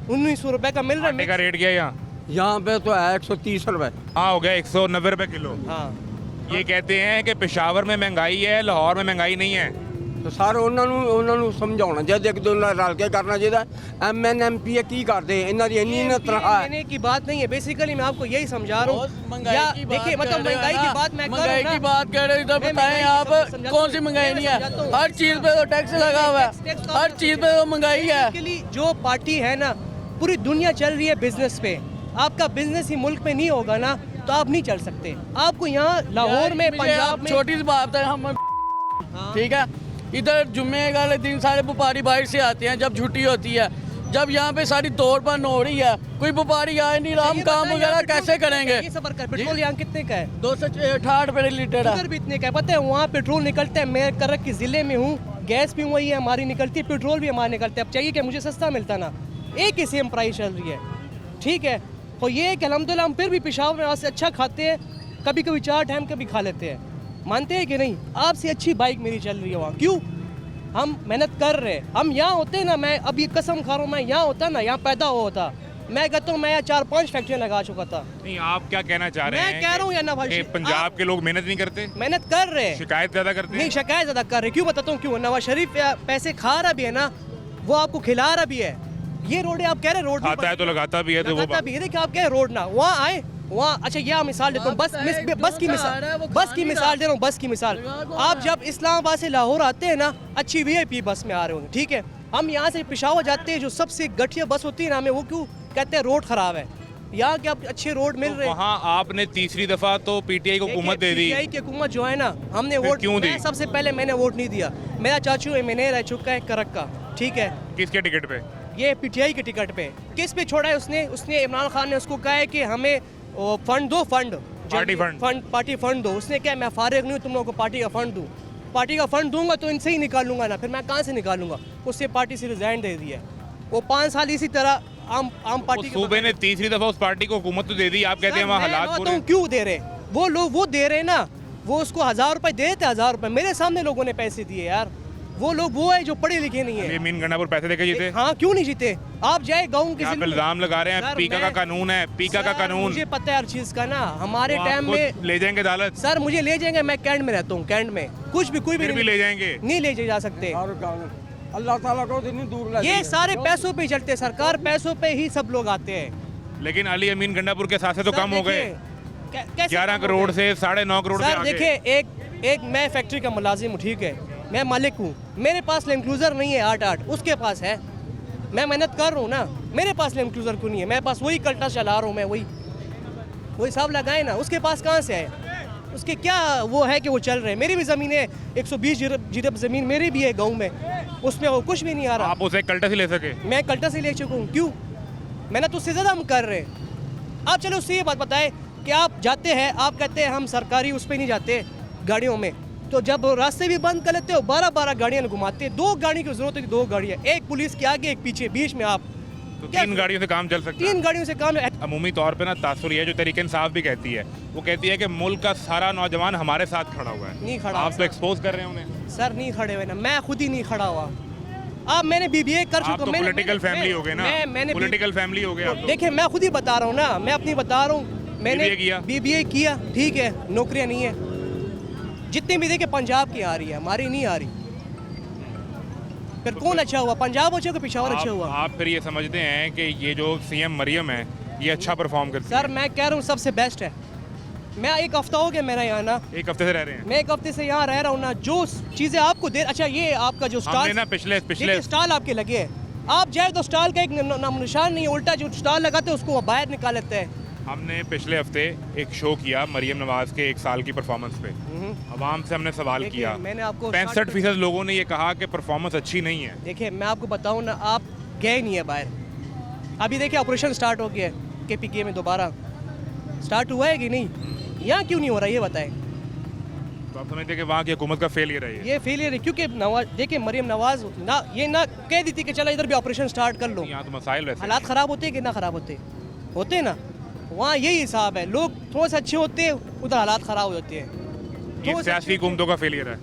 1900 रुपए का मिल रहा आटे का है। रेट क्या है यहाँ? यहाँ पे तो है 130 रुपए। हाँ, हो गया 190 रुपए किलो। हाँ ये कहते हैं कि पेशावर में महंगाई है, लाहौर में महंगाई नहीं है। तो सर ਉਹਨਾਂ ਨੂੰ ਸਮਝਾਉਣਾ ਚਾਹੀਦਾ, ਇੱਕ ਦੂਜੇ ਨਾਲ ਰਲ ਕੇ ਕਰਨਾ ਚਾਹੀਦਾ। MNMP ਕੀ ਕਰਦੇ ਇਹਨਾਂ ਦੀ ਇੰਨੀ ये ਤਨਖਾਹ है। कहने की बात नहीं है, बेसिकली मैं आपको यही समझा रहा हूँ। या देखिए मतलब महंगाई की बात मैं कर रहा हूँ महंगाई ना। की बात कह रहे हो तो मैं बताएं महंगाई आप की बात समझाता कौन सी हूँ। महंगाई नहीं मैं है? समझाता हूँ। हर चीज पे तो टैक्स लगा हुआ है, टैक्स तो हर चीज पे तो महंगाई है। बेसिकली जो पार्टी है ना, पूरी दुनिया चल रही है बिजनेस पे, आपका बिजनेस ही मुल्क में नहीं होगा ना तो आप नहीं चल सकते। आपको यहाँ लाहौर में, पंजाब में, छोटी सी बात है, हम ठीक है, इधर जुम्मे वाले दिन सारे व्यापारी बाहर से आते हैं जब छुट्टी होती है, जब यहाँ पे सारी तोड़ भन्न हो रही है, कोई व्यापारी आए नहीं रहा, हम ये काम बताइए, वगैरह यहाँ कैसे पेट्रोल करेंगे? ये सबर कर, पेट्रोल यहाँ कितने का है? 268 रुपये लीटर है। इधर भी इतने का है, पता है वहाँ पेट्रोल निकलता है, मैं करक के ज़िले में हूँ, गैस भी वही है हमारी निकलती है, पेट्रोल भी हमारा निकलता है। अब चाहिए कि मुझे सस्ता मिलता ना, एक ही सेम प्राइस चल रही है, ठीक है। तो ये है कि अल्हम्दुलिल्लाह हम फिर भी पेशावर में से अच्छा खाते हैं, कभी कभी 4 टाइम कभी खा लेते हैं, मानते हैं कि नहीं? आपसे अच्छी बाइक मेरी चल रही है वहाँ, क्यों? हम मेहनत कर रहे हैं। हम यहाँ होते ना, मैं अभी कसम खा रहा हूँ, मैं यहाँ होता ना, यहाँ पैदा हुआ होता, मैं कहता हूँ मैं यहाँ 4-5 फैक्ट्रियाँ लगा चुका था। नहीं, आप क्या कहना चाह रहे हैं? मैं कह रहा हूँ या नवाज कि शरीफ, पंजाब के लोग मेहनत नहीं करते, मेहनत कर रहे हैं, शिकायत ज्यादा करते नहीं हैं। शिकायत ज्यादा कर रहे, क्यों बताता हूँ क्यों? नवाज शरीफ पैसे खा रहा भी है ना, वो आपको खिला रहा भी है। ये रोड है, आप कह रहे रोड खाता है तो लगाता भी है, तो वो लगाता भी है, देखिए आप कह रहे रोड ना, वहाँ आए वहाँ। अच्छा यह मिसाल देता हूँ, बस की मिसाल दे रहा हूँ, बस की मिसाल। आप जब इस्लामाबाद से लाहौर आते हैं ना, अच्छी VIP बस में आ रहे होंगे, ठीक है। हम यहाँ से पेशावर जाते हैं, जो सबसे घटिया बस होती है ना, हमें वो क्यों कहते हैं रोड खराब है। यहाँ के आप अच्छे रोड मिल रहे हैं। वहाँ आपने तीसरी दफा तो PTI को हुकूमत दे दी। PTI की हुकूमत जो है ना, हमने फिर वोट क्यों दी? सबसे पहले मैंने वोट नहीं दिया, मेरा चाचू MNA रह चुका है करक का, ठीक है। किसके टिकट पे? ये PTI के टिकट पे। किस पे छोड़ा है उसने इमरान खान ने उसको कहा है कि हमें फंड दो, पार्टी फंड। पार्टी फंड दो। उसने क्या, मैं फारिग नहीं हूँ, तुम लोगों को पार्टी का फंड दूँ? पार्टी का फंड दूंगा तो इनसे ही निकालूंगा ना, फिर मैं कहाँ से निकालूंगा? उससे पार्टी से रिजाइन दे दिया है। वो 5 साल इसी तरह आम पार्टी के सूबे ने तीसरी दफा उस पार्टी को हुकूमत तो दे दी, आप कहते हैं वहाँ हालात बुरे हैं। क्यों दे रहे? वो लोग वो दे रहे ना, वो उसको 1000 रुपए दे देते, 1000 रुपए मेरे सामने लोगों ने पैसे दिए यार। वो लोग वो है जो पढ़े लिखे नहीं है। मीन गंडापुर पैसे देके जीते। हाँ, क्यों नहीं जीते? आप जाए गाँव आप इल्जाम लगा रहे हैं, सर, पीका का कानून है, पीका का कानून। मुझे पता है हर चीज का ना, हमारे वो टाइम आपको में ले जाएंगे अदालत। सर मुझे ले जाएंगे, मैं कैंट में रहता हूँ, कैंट में कुछ भी कोई फिर भी ले जाएंगे। नहीं ले जा सकते। अल्लाह ताला को इतनी दूर ले ये सारे पैसों पे ही चलते हैं, सरकार पैसों पे ही सब लोग आते हैं। लेकिन अली अमीन गंडापुर के साथ से तो सर, कम हो गए, कैसे 11 कम हो करोड़ गए? से 9.5 करोड़ पे सर आ गए। देखिए, एक मैं फैक्ट्री का मुलाजिम हूँ, ठीक है, मैं मालिक हूँ, मेरे पास लैंड क्रूज़र नहीं है 8-8, उसके पास है। मैं मेहनत कर रहा हूँ ना, मेरे पास लैंड क्रूज़र क्यों नहीं है? मेरे पास वही कल्टा चला रहा हूँ मैं, वही हिसाब लगाए ना। उसके पास कहाँ से है? उसके क्या वो है कि वो चल रहे हैं? मेरी भी ज़मीन है, 120 जिरब ज़मीन मेरी भी है गाँव में, उसमें वो कुछ भी नहीं आ रहा। आप उसे कल्टा से ले सके? मैं कल्टा से ले चुका हूँ, क्यों? मैंने तो उससे ज़्यादा हम कर रहे हैं। आप चलो उससे ये बात बताएं कि आप जाते हैं, आप कहते हैं हम सरकारी उस पर नहीं जाते गाड़ियों में, तो जब रास्ते भी बंद कर लेते हो 12-12 गाड़ियाँ घुमाते हैं। 2 गाड़ी की ज़रूरत है, 2 गाड़ियाँ, एक पुलिस के आगे एक पीछे, बीच में आप तो 3 गाड़ियों से काम चल सकता है? 3 गाड़ियों से काम है। अमूमी तौर पे ना तासुर है जो तहरीक इंसाफ भी कहती है, वो कहती है कि मुल्क का सारा नौजवान हमारे साथ खड़ा हुआ है। नहीं खड़ा आप तो एक्सपोज कर रहे हैं उन्हें। सर नहीं खड़े हुए ना, मैं खुद ही नहीं खड़ा हुआ। आप मैंने बीबीए कर आप चुका तो हूं। पॉलिटिकल फैमिली हो गए ना, मैंने पॉलिटिकल फैमिली हो गए आप तो। देखिए मैं खुद ही बता रहा हूँ ना, मैं अपनी बता रहा हूँ। मैंने बीबीए किया, ठीक है, नौकरियाँ नहीं है। जितनी भी देखिए पंजाब की आ रही है, हमारी नहीं आ रही। फिर कौन अच्छा हुआ, पंजाब अच्छा हुआ कि पेशावर अच्छा हुआ? आप फिर ये समझते हैं कि ये जो सीएम मरियम है ये अच्छा परफॉर्म करती है? सर मैं कह रहा हूँ सबसे बेस्ट है। मैं 1 हफ्ता हो गया मेरा यहाँ ना, 1 हफ्ते से रह रहे हैं? मैं 1 हफ्ते से यहाँ रह रहा हूँ ना। जो चीज़ें आपको दे, अच्छा ये आपका जो हमने स्टॉल ना पिछले स्टॉल आपके लगे हैं, आप जाए तो स्टॉल का एक नाम निशान नहीं है, उल्टा जो स्टॉल लगाते हैं उसको बाहर निकाल लेते हैं। हमने पिछले हफ्ते एक शो किया मरियम नवाज के 1 साल की परफॉर्मेंस पे। अवाम से हमने सवाल देखिए, किया, मैंने आपको 65% लोगों ने ये कहा कि परफॉर्मेंस अच्छी नहीं है। देखिए मैं आपको बताऊं ना, आप गए नहीं है बाहर। अभी देखिए ऑपरेशन स्टार्ट हो गया है KPK में, दोबारा स्टार्ट हुआ है कि नहीं? यहाँ क्यों नहीं हो रहा ये बताएं? तो आप समझते हैं कि वहाँ की हुकूमत का फेलियर है ये फेलियर है, क्योंकि नवाज देखिए मरियम नवाज ना ये ना कह दी थी कि चलो इधर भी ऑपरेशन स्टार्ट कर लो। यहाँ तो मसाइल वैसे हालात ख़राब होते हैं कि ना ख़राब होते हैं ना। वहाँ यही हिसाब है, लोग थोड़े से अच्छे होते हैं, उधर हालात ख़राब हो जाते हैं। ये सियासी हुकूमतों का फेलियर है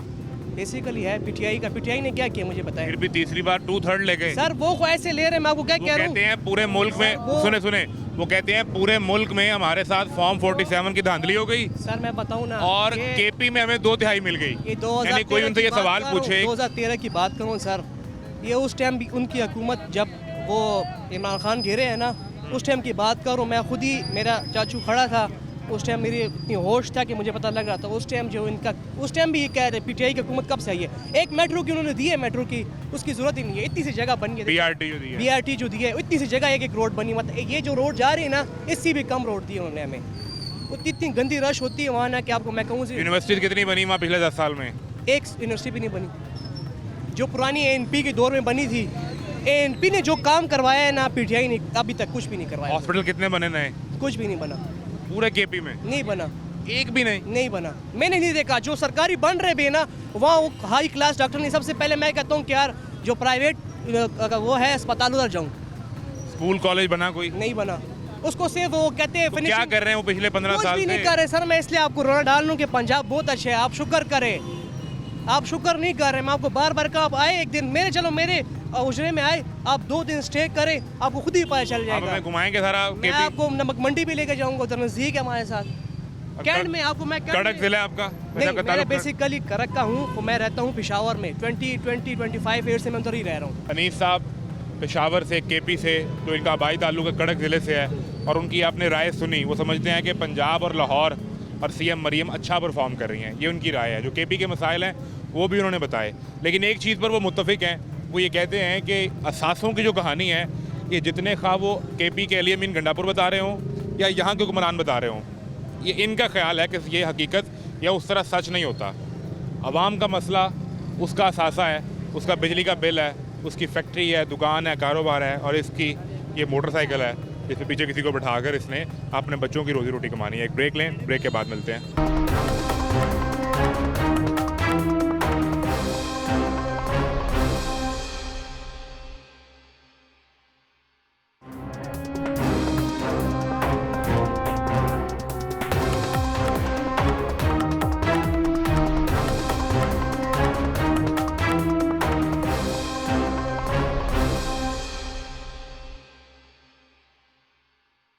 बेसिकली है PTI का। PTI ने क्या किया मुझे बताएं? फिर भी तीसरी बार 2/3 ले गए। सर वो ऐसे ले रहे हैं, मैं आपको क्या कह रहा हूँ। कहते हैं पूरे मुल्क में, सुने वो कहते हैं पूरे मुल्क में हमारे साथ फॉर्म 47 की धांधली हो गई। सर मैं बताऊं ना, और KP में हमें 2/3 मिल गई। ये यानी कोई उनसे ये सवाल पूछे, 2013 की बात करूं सर, ये उस टाइम भी उनकी हुकूमत जब वो इमरान खान घेरे हैं ना, उस टाइम की बात करूं। मैं खुद ही, मेरा चाचू खड़ा था उस टाइम, मेरी इतनी होश था कि मुझे पता लग रहा था उस टाइम जो इनका, उस टाइम भी ये कह रहे PTI की हुकूमत कब से आई है। एक मेट्रो की उन्होंने दी है, मेट्रो की उसकी जरूरत ही नहीं है, इतनी सी जगह बन गई। BRT जो दी है, इतनी सी जगह एक रोड बनी, मतलब ये जो रोड जा रही है ना, इससे भी कम रोड दी है उन्होंने हमें। इतनी गंदी रश होती है वहाँ ना कि आपको मैं कहूँ। यूनिवर्सिटी कितनी बनी वहाँ पिछले 10 साल में? एक यूनिवर्सिटी भी नहीं बनी। जो पुरानी ANP के दौर में बनी थी, ANP ने जो काम करवाया है ना, PTI ने अभी तक कुछ भी नहीं करवाया। हॉस्पिटल कितने बने नए? कुछ भी नहीं बना पूरे KP में? नहीं बना, एक भी नहीं बना। मैंने नहीं देखा। जो सरकारी बन रहे भी ना, वहाँ वो हाई क्लास डॉक्टर नहीं। सबसे पहले मैं कहता हूँ कि यार जो प्राइवेट वो है अस्पताल उधर जाऊँ। स्कूल कॉलेज बना कोई? नहीं बना। उसको सिर्फ वो कहते हैं तो क्या कर रहे हैं वो पिछले 15 साल से? कुछ भी नहीं कर रहे सर। मैं इसलिए आपको रोना डाल लूँ कि पंजाब बहुत अच्छे है, आप शुक्र करें। आप शुक्र नहीं कर रहे। मैं आपको बार बार का, आप आए एक दिन मेरे उजरे में आए, आप 2 दिन स्टे करें, आपको खुद ही पता चल जाएगा। हमें घुमाएंगे सारा? मैं आपको नमक मंडी भी लेके जाऊंगा, उधर नजदीक है हमारे साथ। कैंट में आपको मैं कड़क जिला आपका? नहीं, मैं बेसिकली करक का हूँ, तो मैं रहता हूँ पेशावर में। 25 ईयर से मैं उधर ही रह रहा हूँ। अनीस साहब पेशावर से, KP से, तो इनका आबाई ताल्लुक कड़क ज़िले से है, और उनकी आपने राय सुनी। वो समझते हैं कि पंजाब और लाहौर और CM मरियम अच्छा परफॉर्म कर रही हैं, ये उनकी राय है। जो KP के मसाइल हैं वो भी उन्होंने बताए, लेकिन एक चीज़ पर वो मुत्तफिक हैं। वो ये कहते हैं कि असासों की जो कहानी है, ये जितने खा वो KP के लिए मीन गंडापुर बता रहे हों या यहाँ के हुक्मरान बता रहे हों, ये इनका ख्याल है कि ये हकीकत या उस तरह सच नहीं होता। अवाम का मसला उसका असासा है, उसका बिजली का बिल है, उसकी फैक्ट्री है, दुकान है, कारोबार है, और इसकी ये मोटरसाइकिल है जिसमें पीछे किसी को बिठाकर इसने अपने बच्चों की रोजी रोटी कमानी है। एक ब्रेक लें, ब्रेक के बाद मिलते हैं।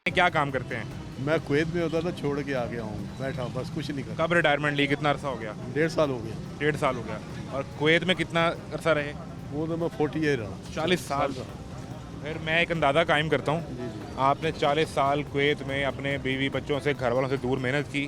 क्या काम करते हैं? मैं कुवैत में होता था, छोड़ के आ गया हूँ, बैठा बस, कुछ नहीं करता। कब रिटायरमेंट ली? कितना अरसा हो गया? 1.5 साल हो गया। 1.5 साल हो गया। और कुवैत में कितना अरसा रहे? वो तो मैं 40 ईयर रहा। 40 साल। फिर मैं एक अंदाज़ा कायम करता हूँ, आपने 40 साल कुवैत में अपने बीवी बच्चों से, घर वालों से दूर मेहनत की,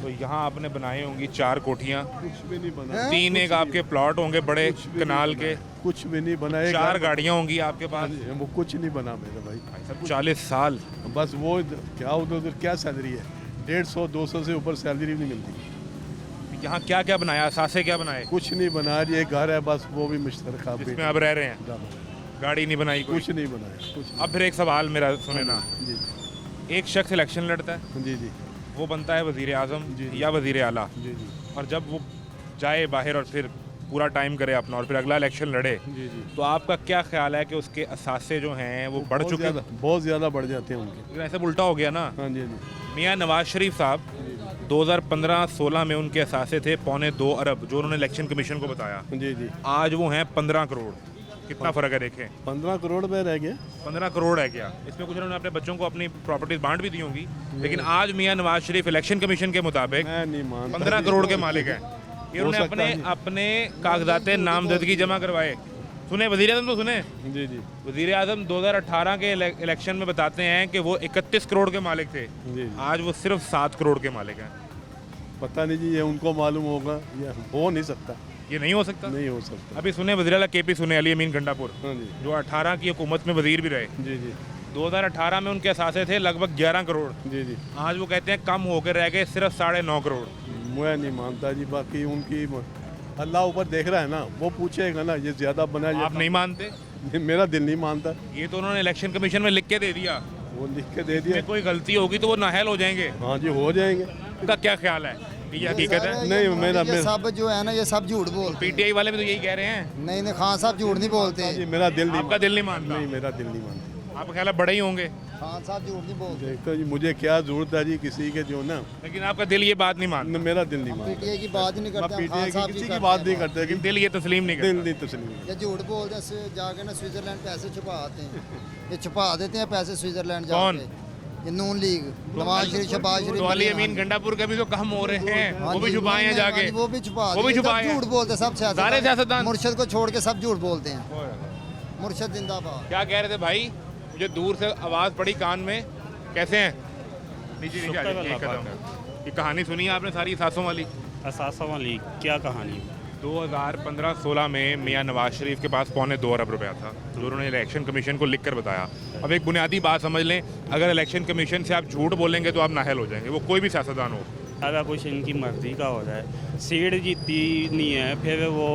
तो यहाँ आपने बनाई होंगी 4 कोठियाँ, कुछ भी नहीं बना, 3 एक आपके प्लॉट होंगे बड़े कुछ भी नहीं कनाल बना के, है, कुछ भी नहीं बना है। 4 गाड़ियाँ होंगी आपके पास। वो कुछ नहीं बना मेरे भाई। सब 40 साल बस वो क्या उधर क्या सैलरी है, 150-200 से ऊपर सैलरी भी नहीं मिलती। यहाँ क्या क्या बनाया, असासे क्या बनाए? कुछ नहीं बना, ये घर है बस, वो भी मुश्तरका जिसमें आप रह रहे हैं, गाड़ी नहीं बनाई कोई? कुछ नहीं बनाया कुछ। अब फिर एक सवाल मेरा सुने ना, जी एक शख्स इलेक्शन लड़ता है, जी जी वो बनता है वजीर आज़म या वजीर आला, जी जी और जब वो जाए बाहर और फिर पूरा टाइम करे अपना और फिर अगला इलेक्शन लड़े, जी जी तो आपका क्या ख्याल है कि उसके असासे जो हैं वो बढ़ चुके हैं? बहुत ज़्यादा बढ़ जाते हैं उनके। लेकिन ऐसे उल्टा हो गया ना। हाँ जी जी मियाँ नवाज शरीफ साहब 2015-16 में उनके असासे थे 2.25 अरब, जो उन्होंने इलेक्शन कमीशन को बताया। जी जी। आज वो हैं 15 करोड़। कितना फ़र्क है देखें। 15 करोड़ में रह गया। 15 करोड़ है क्या? इसमें कुछ उन्होंने अपने बच्चों को अपनी प्रॉपर्टीज बांट भी दी होंगी, लेकिन आज मियाँ नवाज शरीफ इलेक्शन कमीशन के मुताबिक मैं नहीं मानता 15 करोड़ के मालिक हैं। ये उन्होंने सकता है। अपने कागजात नामजदगी जमा करवाए। सुने वज़ीर आज़म तो सुने, जी जी वज़ीर आज़म 2018 के इलेक्शन में बताते हैं कि वो 31 करोड़ के मालिक थे, जी। आज वो सिर्फ 7 करोड़ के मालिक हैं। पता नहीं जी, ये उनको मालूम होगा, ये हो नहीं सकता। ये नहीं हो सकता। नहीं हो सकता। अभी सुने वज़ीर आला KP सुने अली अमीन गंडापुर, हाँ जी जो 18 की हुकूमत में वज़ीर भी रहे, जी जी 2018 में उनके असासे थे लगभग 11 करोड़, जी जी। आज वो कहते हैं कम होकर रह गए सिर्फ 9.5 करोड़। मैं नहीं मानता जी, बाकी उनकी अल्लाह ऊपर देख रहा है ना, वो पूछेगा ना ये ज़्यादा बना। आप नहीं मानते? मेरा दिल नहीं मानता। ये तो उन्होंने इलेक्शन कमीशन में लिख के दे दिया, वो लिख के दे दिया। में कोई गलती होगी तो वो नाहल हो जाएंगे। हाँ जी हो जाएंगे। उनका क्या ख्याल है? ये हकीकत है? नहीं मेरा ये सब जो है ना, ये सब झूठ बोलते हैं। PTI वाले भी तो यही कह रहे हैं। नहीं नहीं, खान साहब झूठ नहीं बोलते। जी मेरा दिल नहीं आपका दिल नहीं मानता? नहीं मेरा दिल नहीं मानता। आपका ख्याल है बड़े ही होंगे? खान साहब झूठ नहीं बोलते। देखो जी, मुझे क्या जरूरत है जी किसी के जो ना, लेकिन आपका दिल ये बात नहीं मानता? मेरा दिल नहीं मानता। PTI की बात ही नहीं करते, हम PTI खान की साहब किसी की की बात नहीं करते करते, लेकिन दिल ये तस्लीम नहीं दिल करता। नहीं तस्लीम। ये झूठ बोलते हैं, जाके ना स्विट्जरलैंड पैसे छुपा आते हैं। ये छुपा देते हैं पैसे स्विट्जरलैंड जाके। ये नून लीग, नवाज शरीफ, शहबाज शरीफ, तो अली अमीन गंडापुर के भी तो कम हो रहे हैं, हाँ वो भी जी, छुपाए हैं नहीं, जाके। हाँ जी, वो भी छुपा वो भी दिए, सब छुपाए हैं। झूठ बोलते हैं, सब सारे सियासतदान। मुर्शद को छोड़ के सब झूठ बोलते हैं। मुर्शद जिंदाबाद। क्या कह रहे थे भाई? मुझे दूर से आवाज़ पड़ी कान में। कैसे हैं? नीचे नीचे आ जाइए, एक कदम। ये कहानी सुनी है आपने सारी सासों वाली? असासा वाली क्या कहानी? 2015-16 में मियाँ नवाज शरीफ के पास 2.25 अरब रुपया था, जो उन्होंने इलेक्शन कमीशन को लिख कर बताया। अब एक बुनियादी बात समझ लें, अगर इलेक्शन कमीशन से आप झूठ बोलेंगे तो आप नाहल हो जाएंगे, वो कोई भी सियासतदान हो। सारा कुछ इनकी मर्जी का हो रहा है। सीट जीती नहीं है, फिर वो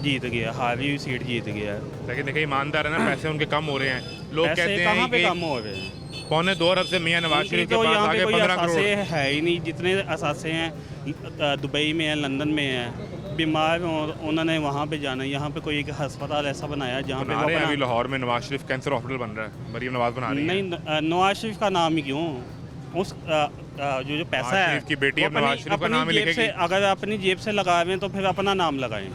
जीत गया, हारी हुई सीट जीत गया। लेकिन देखिए ईमानदार है ना, पैसे उनके कम हो रहे हैं। लोग पैसे कहते कहाँ हैं पे कि कम हो रहे हैं? 2.25 अरब से मियाँ नवाज शरीफ के तो पास यहाँ आगे पे कोई 15 असासे करोड़। है ही नहीं। जितने असासे हैं दुबई में है, लंदन में है, बीमार हो उन्होंने वहाँ पे जाना है। यहाँ पे कोई एक अस्पताल ऐसा बनाया जहाँ पे बना वो रहे हैं अभी अपना- लाहौर में नवाज शरीफ कैंसर हॉस्पिटल बन रहा है, मरीम नवाज बना रही है। नहीं, नवाज शरीफ का नाम ही क्यों? उस जो पैसा नवाज है शरीफ की बेटी वो अब नवाज अपनी- शरीफ का अपनी नाम ही जेब से, लिखेगी। अगर अपनी जेब से लगा रहे हैं तो फिर अपना नाम लगाएं,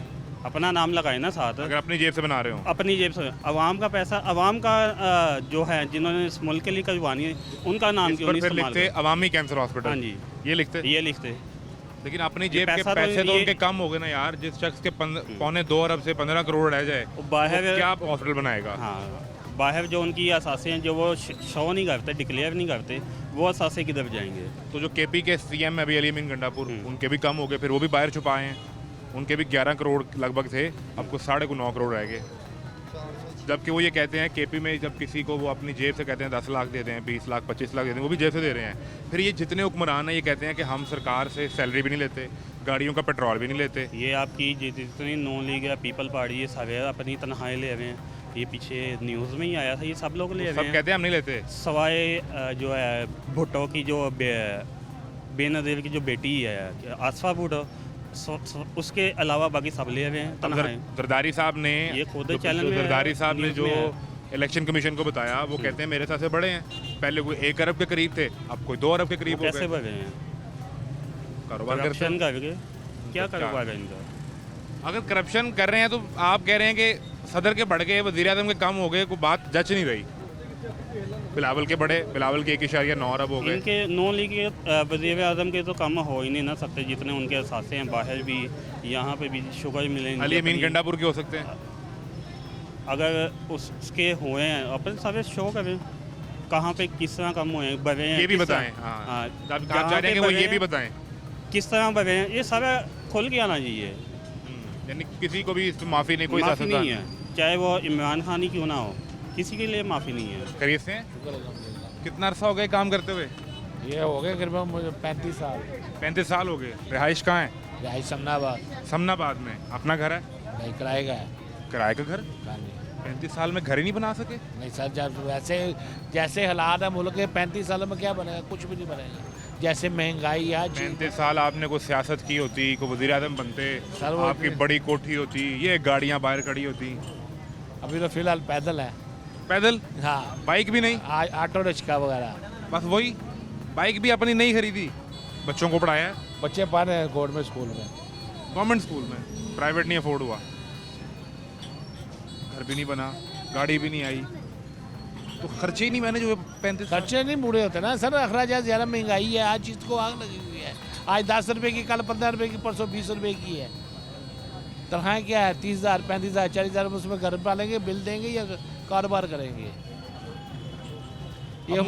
अपना नाम लगाएं ना साथ। अगर अपनी जेब से बना रहे हो, अपनी जेब से अवाम का पैसा, अवाम का जो है जिन्होंने इस मुल्क के लिए करवानी है, उनका नाम इस क्यों पर नहीं फिर इस्तेमाल लिखते करते? अवामी कैंसर हॉस्पिटल। हाँ जी, ये लिखते। ये लिखते। लेकिन अपनी जेब के पैसा तो पैसे तो ये- उनके कम हो गए ना यार। जिस शख्स के 2.25 अरब से 15 करोड़ रह जाए, वो बाहर वो क्या हॉस्पिटल बनाएगा? हाँ, बाहर जो उनकी असासे हैं जो वो शो नहीं करते, डिक्लेयर नहीं करते, वो असासे किधर जाएंगे? तो जो KP के CM है अभी अली अमीन गंडापुर, उनके भी कम हो गए, फिर वो भी बाहर छुपाए हैं। उनके भी 11 करोड़ लगभग थे, अब कुछ 9.5 करोड़ रह गए। जबकि वो ये कहते हैं KP में जब किसी को वो अपनी जेब से कहते हैं 10 लाख देते हैं, 20 लाख 25 लाख देते हैं, वो भी जेब से दे रहे हैं। फिर ये जितने हुक्मरान हैं ये कहते हैं कि हम सरकार से सैलरी भी नहीं लेते, गाड़ियों का पेट्रोल भी नहीं लेते। ये आपकी जितनी नॉन लीग है, पीपल पार्टी, ये सारे अपनी तनख्वाहें ले रहे हैं। ये पीछे न्यूज़ में ही आया था, ये सब लोग ले रहे सब हैं। कहते हैं हम नहीं लेते। सवाए जो है भुट्टो की जो बेनज़ीर की जो बेटी है आसफा भुट्टो, उसके अलावा बाकी सब ले रहे हैं तनख्वाहें। जरदारी साहब ने, ये खुद चैनल में जरदारी साहब ने न्यूज़ जो में है। इलेक्शन कमीशन को बताया, वो कहते हैं मेरे साथ से बड़े हैं, पहले कोई 1 अरब के करीब थे, अब कोई 2 अरब के करीब वो हो कैसे गए। बढ़ रहे हैं? कारोबार करते करप्शन हैं। करके क्या क्या? कारोबार है इनका? अगर करप्शन कर रहे हैं तो आप कह रहे हैं कि सदर के बढ़ गए, वज़ीर आज़म के कम हो गए, कोई बात जच नहीं रही। बिलावल के बड़े, बिलावल के 1.9 अरब हो गए। इनके नॉन लीग के वज़ीर आज़म के तो कम हो ही नहीं ना सकते, जितने उनके असासे हैं बाहर भी, यहाँ पे भी शुगर मिले। अली अमीन गंडापुर के हो सकते हैं। अगर उसके हुए हैं अपन सारे शो करें कहाँ पे किस तरह कम हुए हैं, बढ़े हैं ये भी किस बताएं। तरह? हाँ, हाँ, आप जहाँ चाह रहे हैं पे कि वो बढ़े ये भी हैं, बताएं। किस तरह बगे हैं, ये सारा खुल के आना चाहिए। यानी किसी को भी इस माफ़ी नहीं, कोई माफ़ी सियासतदान नहीं है, चाहे वो इमरान खान ही क्यों ना हो, किसी के लिए माफ़ी नहीं है। खरीद से हैं? कितना अरसा हो गया काम करते हुए? ये हो गए करीबन मुझे 35 साल। 35 साल हो गए। रिहाइश कहाँ है? यही समनाबाद समनाबाद में। अपना घर है? नहीं किराए का है। किराए का घर? 35 साल में घर ही नहीं बना सके? नहीं सर, जब वैसे जैसे हालात है मुल्क के, 35 सालों में क्या बनेगा? कुछ भी नहीं बनेगा। जैसे महंगाई है 35 साल आपने कोई सियासत की होती, कोई वज़ीर आज़म बनते, सर वो आपकी बड़ी कोठी होती, ये गाड़ियाँ बाहर खड़ी होती। अभी तो फिलहाल पैदल है। पैदल? हाँ, बाइक भी नहीं? ऑटो रिक्शा वगैरह। बस वही, बाइक भी अपनी नहीं खरीदी। बच्चों को पढ़ाया है? बच्चे पढ़ रहे हैं गवर्नमेंट स्कूल में। गवर्नमेंट स्कूल में? प्राइवेट नहीं अफोर्ड हुआ? घर भी नहीं बना, गाड़ी भी नहीं आई, तो खर्चे ही नहीं मैंने जो 35। खर्चे नहीं पूरे होते ना सर, अखराजात ज़्यादा महंगाई है, आज चीज़ को आग लगी हुई है। आज 10 रुपए की, कल 15 रुपए की, परसों 20 रुपए की है। तनख्वाहें क्या है? 30,000, 35,000, 40,000 उसमें घर पालेंगे, बिल देंगे या कारोबार करेंगे? ये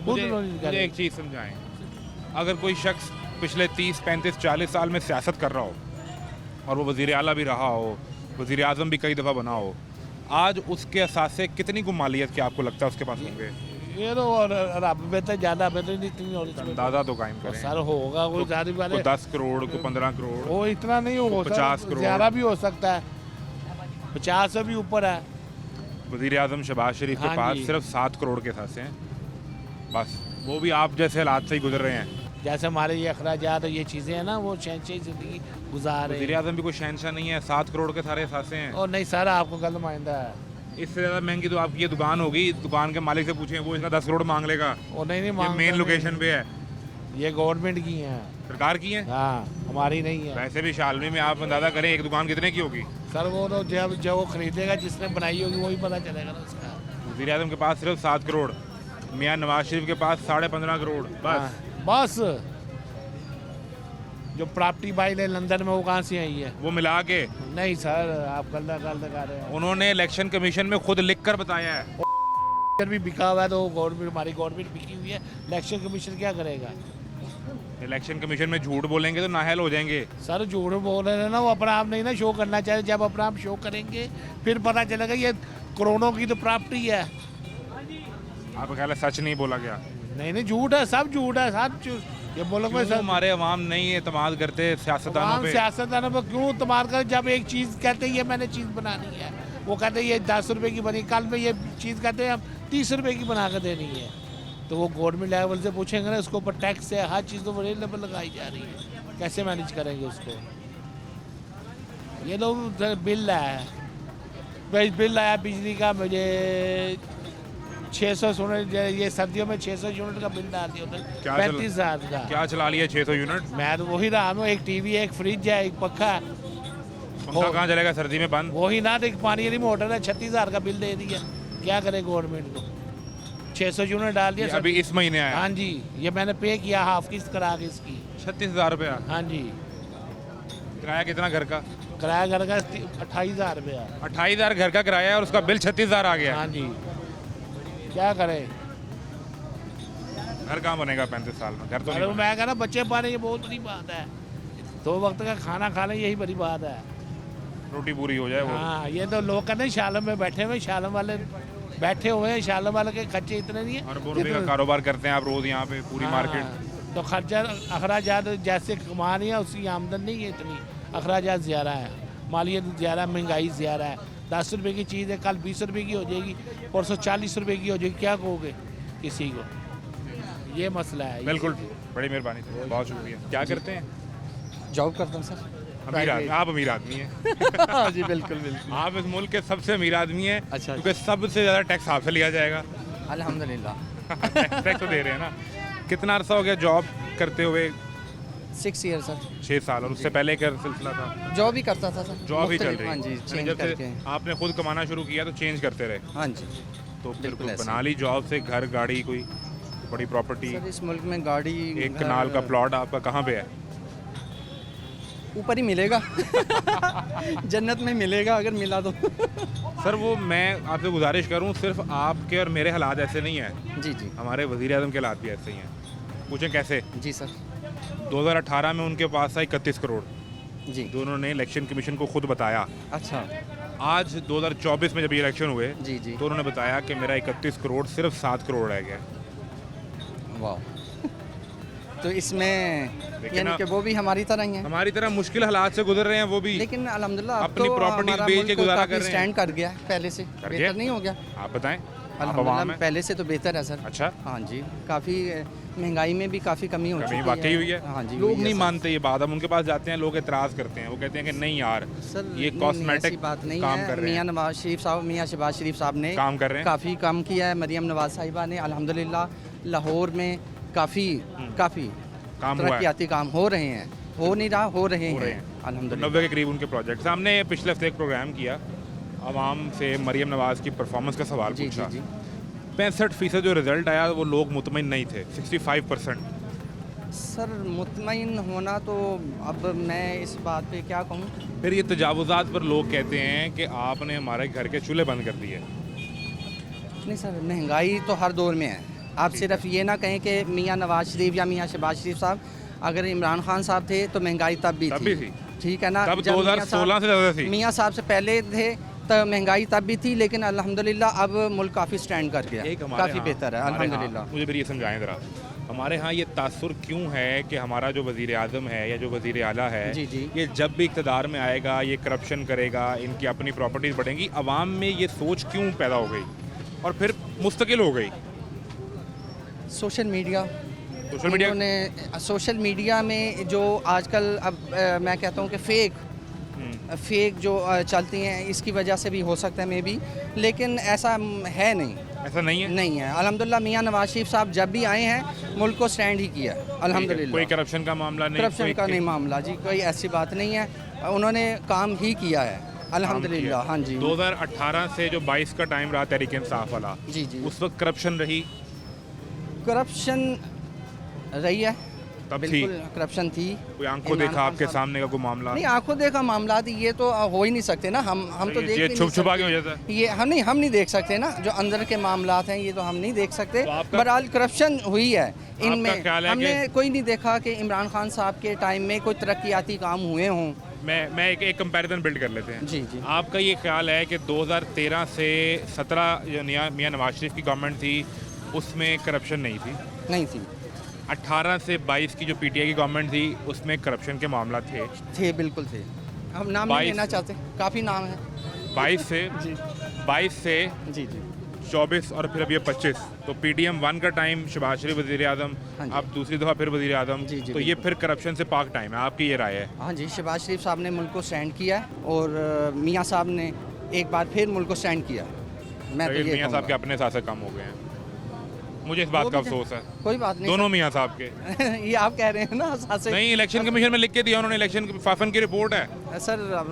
मुझे एक चीज़ समझाएं, अगर कोई शख्स पिछले 30, 35, 40 साल में सियासत कर रहा हो और वो वज़ीर आला भी रहा हो, वज़ीर आज़म भी कई दफ़ा बना हो, आज उसके असासे कितनी गुमालियत के आपको लगता है उसके पास होंगे? ये तो और रब बेहतर ज़्यादा बेहतर नहीं, इतनी और इसमें अंदाज़ा तो कायम करें। सर होगा कोई ज़्यादा वाले 10 करोड़ को 15 करोड़, वो इतना नहीं हो, 50 करोड़, ज़्यादा भी हो सकता है, 50 से भी ऊपर है। वज़ीर आज़म शहबाज शरीफ के हाँ पास जी। सिर्फ 7 करोड़ के असासे हैं, बस वो भी आप जैसे हालात से ही गुजर रहे हैं। जैसे हमारे ये अखराजात और ये चीज़ें हैं ना, वो शहनशाही ज़िंदगी गुजार रहे वज़ीर हैं। आज़म भी कोई शहनशाह नहीं है, 7 करोड़ के सारे असासे हैं। और नहीं सर, आपको गलत माइंदा है। इससे ज़्यादा महंगी तो आपकी ये दुकान होगी, दुकान के मालिक से पूछें, वो इसका 10 करोड़ मांग लेगा। और नहीं ये मांगता मेन नहीं। लोकेशन पे है, ये गवर्नमेंट की हैं, सरकार की है। हाँ, हमारी नहीं है। वैसे भी शालमी में आप अंदाज़ा करें एक दुकान कितने की होगी? सर वो तो जब वो खरीदेगा, जिसने बनाई होगी वही पता चलेगा ना उसका। वज़ीर आज़म के पास सिर्फ 7 करोड़, मियाँ नवाज शरीफ के पास 15.5 करोड़, बस। हाँ, बस जो प्रॉपर्टी बाई है लंदन में, वो कहाँ से आई है? वो मिला के नहीं सर, आप गलत कर रहे हैं। उन्होंने इलेक्शन कमीशन में खुद लिख कर बताया है। इधर भी बिका हुआ है, तो गवर्नमेंट, हमारी गवर्नमेंट बिकी हुई है, इलेक्शन कमीशन क्या करेगा? इलेक्शन कमीशन में झूठ बोलेंगे तो नाहल हो जाएंगे। सर झूठ बोल रहे हैं ना, वो अपना आप नहीं ना शो करना चाहिए। जब अपना आप शो करेंगे फिर पता चलेगा ये करोड़ों की तो प्रॉपर्टी है। आपका ख्याल है सच नहीं बोला गया? नहीं नहीं, झूठ है, सब झूठ है, सब ये मुल्क में क्यों सब हमारे अवाम नहीं एतमाद करते सियासतदानों पे? सियासतदानों पर क्यों इस्तेमाल कर? जब एक चीज़ कहते हैं ये मैंने चीज़ बनानी है, वो कहते हैं ये 10 रुपए की बनी, कल में ये चीज़ कहते हैं हम 30 रुपए की बना कर देनी है, तो वो गवर्नमेंट लेवल से पूछेंगे ना, उसके ऊपर टैक्स है, हर चीज़ तो बड़े लेवल लगाई जा रही है, कैसे मैनेज करेंगे उसको? ये लोग बिल लाया, बिल आया बिजली का, मुझे 600 यूनिट, ये सर्दियों में 600 यूनिट का बिल डाल दिया, 35,000 का। क्या चला लिया 600 यूनिट? मैं तो वही रहा हूँ, एक टीवी है, एक फ्रिज है, एक पंखा है। पंखा कहाँ चलेगा सर्दी में बंद? वही ना, तो एक पानी वाली मोटर है, 36,000 का बिल दे दिया, क्या करे गवर्नमेंट को? 600 यूनिट डाल दिया। अभी इस महीने आया? हाँ जी, ये मैंने पे किया हाफ किस्त करा के इसकी। 36,000 रुपया? हाँ जी। किराया कितना घर का? किराया घर का 28,000 रुपया। 28,000 घर का किराया है और उसका बिल 36,000 आ गया? हाँ जी, क्या करें? घर कहाँ बनेगा 35 साल में? घर तो नहीं मैं कह रहा बच्चे पाले, ये बहुत बड़ी बात है। 2 वक्त का खाना खा लें, यही बड़ी बात है। रोटी पूरी हो जाए वो। हाँ, ये तो लोग कहते हैं शालम में बैठे हुए, शालम वाले बैठे हुए हैं, शालम वाले के खर्चे इतने नहीं है। अरबों रुपए का कारोबार करते हैं आप रोज यहाँ पे, पूरी मार्केट। तो खर्चा अखराजात जैसे कमा रही है, उसकी आमदन नहीं है इतनी, अखराजात ज़्यादा है, मालियत ज़्यादा, महंगाई ज़्यादा है। 10 रुपए की चीज़ है, कल 20 रुपए की हो जाएगी, परसों 40 रुपए की हो जाएगी, क्या कहोगे किसी को? ये मसला है। बिल्कुल, बड़ी मेहरबानी सर, बहुत शुक्रिया। क्या करते हैं? जॉब करता हूँ सर। अमीर आदमी? आप अमीर आदमी हैं? जी बिल्कुल बिल्कुल। आप इस मुल्क के सबसे अमीर आदमी हैं। अच्छा। क्योंकि सबसे ज़्यादा टैक्स आपसे लिया जाएगा। अल्हम्दुलिल्लाह। टैक्स तो दे रहे हैं ना। कितना अरसा हो गया जॉब करते हुए? 6 ईयर सर। 6 साल। और उससे पहले क्या सिलसिला था? जॉब ही करता था सर। जॉब ही चल रही? हाँ जी, यानी चेंज जब से करके। आपने खुद कमाना शुरू किया तो चेंज करते रहे? हाँ जी। तो फिर बिल्कुल ऐसे। बना ली जॉब से घर, गाड़ी, कोई बड़ी प्रॉपर्टी? सर इस मुल्क में गाड़ी, एक कनाल का प्लॉट आपका कहाँ पे है? ऊपर ही मिलेगा। जन्नत में मिलेगा अगर मिला तो। सर वो मैं आपसे गुजारिश करूं, सिर्फ आपके और मेरे हालात ऐसे नहीं हैं। जी जी। हमारे वज़ीर आज़म के हालात भी ऐसे ही हैं। पूछें कैसे? जी सर। 2018 में उनके पास था 31 करोड़, जी जो उन्होंने इलेक्शन कमीशन को खुद बताया। अच्छा आज 2024 में जब ये इलेक्शन हुए जी जी तो उन्होंने बताया कि मेरा 31 करोड़ सिर्फ 7 करोड़ रह गया। वाह तो इसमें देखिए यानी ना, कि वो भी हमारी तरह ही है, हमारी तरह मुश्किल हालात से गुजर रहे हैं वो भी। लेकिन अल्हम्दुलिल्लाह अब अपनी तो properties हमारा बेच मुल्क के गुजारा काफी कर रहे हैं। स्टैंड कर गया है पहले से, कर गया? बेहतर नहीं हो गया? आप बताएं, आप आवाम अल्हम्दुलिल्लाह हैं। पहले से तो बेहतर है सर। अच्छा, हाँ जी, काफ़ी महंगाई में भी काफ़ी कमी हो चुकी कमी है। वाकई हुई है। हाँ जी, लोग हुई है नहीं सर। मानते ये बात। हम उनके पास जाते हैं, लोग एतराज़ करते हैं, वो कहते हैं कि नहीं यार सर ये नहीं, कॉस्मेटिक ऐसी बात नहीं काम है। कर रहे मियां हैं, नवाज शरीफ साहब, मियां शहबाज शरीफ साहब ने काम कर रहे हैं। काफ़ी काम किया है। मरियम नवाज साहिबा ने अल्हम्दुलिल्लाह लाहौर में काफ़ी काम हुआ है। तरक्याती काम हो रहे हैं, हो नहीं रहा, हो रहे हो रहे हैं हैं। अल्हम्दुलिल्लाह। 90 के करीब उनके प्रोजेक्ट्स। हमने पिछले हफ्ते एक प्रोग्राम किया, आवाम से मरियम नवाज की परफॉर्मेंस का सवाल जी जी पूछा। जी 65% जो रिजल्ट आया वो लोग मुतमिन नहीं थे, 65%। सर मुतमईन होना तो अब मैं इस बात पे क्या कहूँ। फिर ये तजावुज़ात पर लोग कहते हैं कि आपने हमारे घर के चूल्हे बंद कर दिए। नहीं सर, महंगाई तो हर दौर में है। आप सिर्फ ये ना कहें कि मियां नवाज शरीफ या मियां शहबाज शरीफ साहब, अगर इमरान खान साहब थे तो महंगाई तब भी थी। ठीक है ना, तब जब मियां 2016 से ज़्यादा थी। मियां साहब से पहले थे तो महंगाई तब भी थी, लेकिन अल्हम्दुलिल्लाह अब मुल्क काफ़ी स्टैंड कर गया, एक हमारे काफ़ी यहाँ- बेहतर है हमारे यहाँ- अल्हम्दुलिल्लाह। मुझे फिर ये समझाएं ज़रा, हमारे यहाँ ये तासुर क्यों है कि हमारा जो वज़ीर आज़म है या जो वज़ीर आला है, जी जी ये जब भी इक़्तिदार में आएगा ये करप्शन करेगा, इनकी अपनी प्रॉपर्टीज़ बढ़ेंगी। अवाम में ये सोच क्यों पैदा हो गई और फिर मुस्तकिल हो गई? सोशल मीडिया, सोशल मीडिया ने सोशल मीडिया में जो आजकल अब मैं कहता हूँ कि फेक जो चलती हैं, इसकी वजह से भी हो सकता है मे बी, लेकिन ऐसा है नहीं, ऐसा नहीं है। नहीं है। अल्हम्दुलिल्लाह मियां नवाज शरीफ साहब जब भी आए हैं मुल्क को स्टैंड ही किया है अल्हम्दुलिल्लाह। कोई करप्शन का मामला नहीं, करप्शन कोई- का नहीं मामला जी, कोई ऐसी बात नहीं है, उन्होंने काम ही किया है अल्हम्दुलिल्लाह। हाँ जी 2018 से जो 22 का टाइम रहा तहरीक इंसाफ वाला, जी जी, उस वक्त करप्शन रही, करप्शन रही है, तब थी बिल्कुल करप्शन थी। कोई आंखों इमरान देखा खान आपके साहब- सामने का कोई मामला? नहीं, आंखों देखा मामला ये तो हो ही नहीं सकते ना, हम तो देख ये भी छुप नहीं छुपा के सकते। हो जाता है। ये हम नहीं देख सकते ना, जो अंदर के मामलात हैं ये तो हम नहीं देख सकते। तो आपका- बहरहाल करप्शन हुई है आपका इनमें, ख्याल है हमने कि- कोई नहीं देखा कि इमरान खान साहब के टाइम में कोई तरक्याती काम हुए हों। मैं एक कंपैरिजन बिल्ड कर लेते हैं। जी जी आपका ये ख्याल है कि 2013 से 17 जो मियां नवाज शरीफ की गवर्नमेंट थी उसमें करप्शन नहीं थी, नहीं थी? 18 से 22 की जो पीटीआई की गवर्नमेंट थी उसमें करप्शन के मामला थे। बिल्कुल थे। हम नाम नहीं 22 लेना चाहते, काफ़ी नाम है। 22 से जी 22 से जी जी 24 और फिर अब ये 25, तो पीडीएम 1 का टाइम शहबाज शरीफ वज़ीर आज़म, हाँ जी। अब दूसरी दफ़ा फिर वज़ीर आज़म, जी, जी, तो ये फिर करप्शन से पाक टाइम है। आपकी ये राय है? हाँ जी, शहबाज शरीफ साहब ने मुल्क को स्टैंड किया है और मियाँ साहब ने एक बार फिर मुल्क को स्टैंड किया। मैं तो लेकिन ये मियां साहब के कहूँगा। अपने साथ से कम हो गए हैं, मुझे इस बात वो का भी अफसोस है। कोई बात नहीं दोनों मियां साहब के सर। ये आप कह रहे हैं ना साथ से। नहीं, इलेक्शन कमीशन में लिख के दिया उन्होंने, इलेक्शन फाफन की रिपोर्ट है। सर अब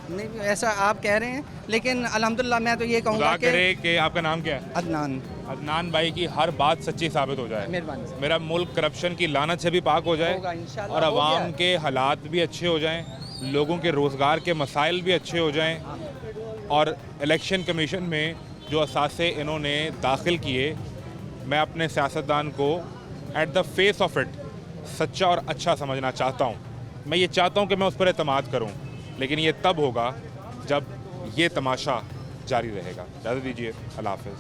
नहीं, ऐसा आप कह रहे हैं, लेकिन अल्हम्दुलिल्लाह मैं तो ये कहूँगा खुदा कि करे कि आपका नाम क्या है? अदनान, अदनान भाई की हर बात सच्ची साबित हो जाए। मेहरबानी सर। मेरा मुल्क करप्शन की लानत से भी पाक हो होगा जाए इंशाल्लाह, और हो गया आवाम है। के हालात भी अच्छे हो जाएं, लोगों के रोज़गार के मसाइल भी अच्छे हो जाएं और इलेक्शन कमीशन में जो असासे इन्होंने दाखिल किए, मैं अपने सियासतदान को at the face of it सच्चा और अच्छा समझना चाहता हूँ। मैं ये चाहता हूँ कि मैं उस पर एतमाद करूँ, लेकिन ये तब होगा जब ये तमाशा जारी रहेगा। इजाज़त दीजिए, अल्लाह हाफ़िज़।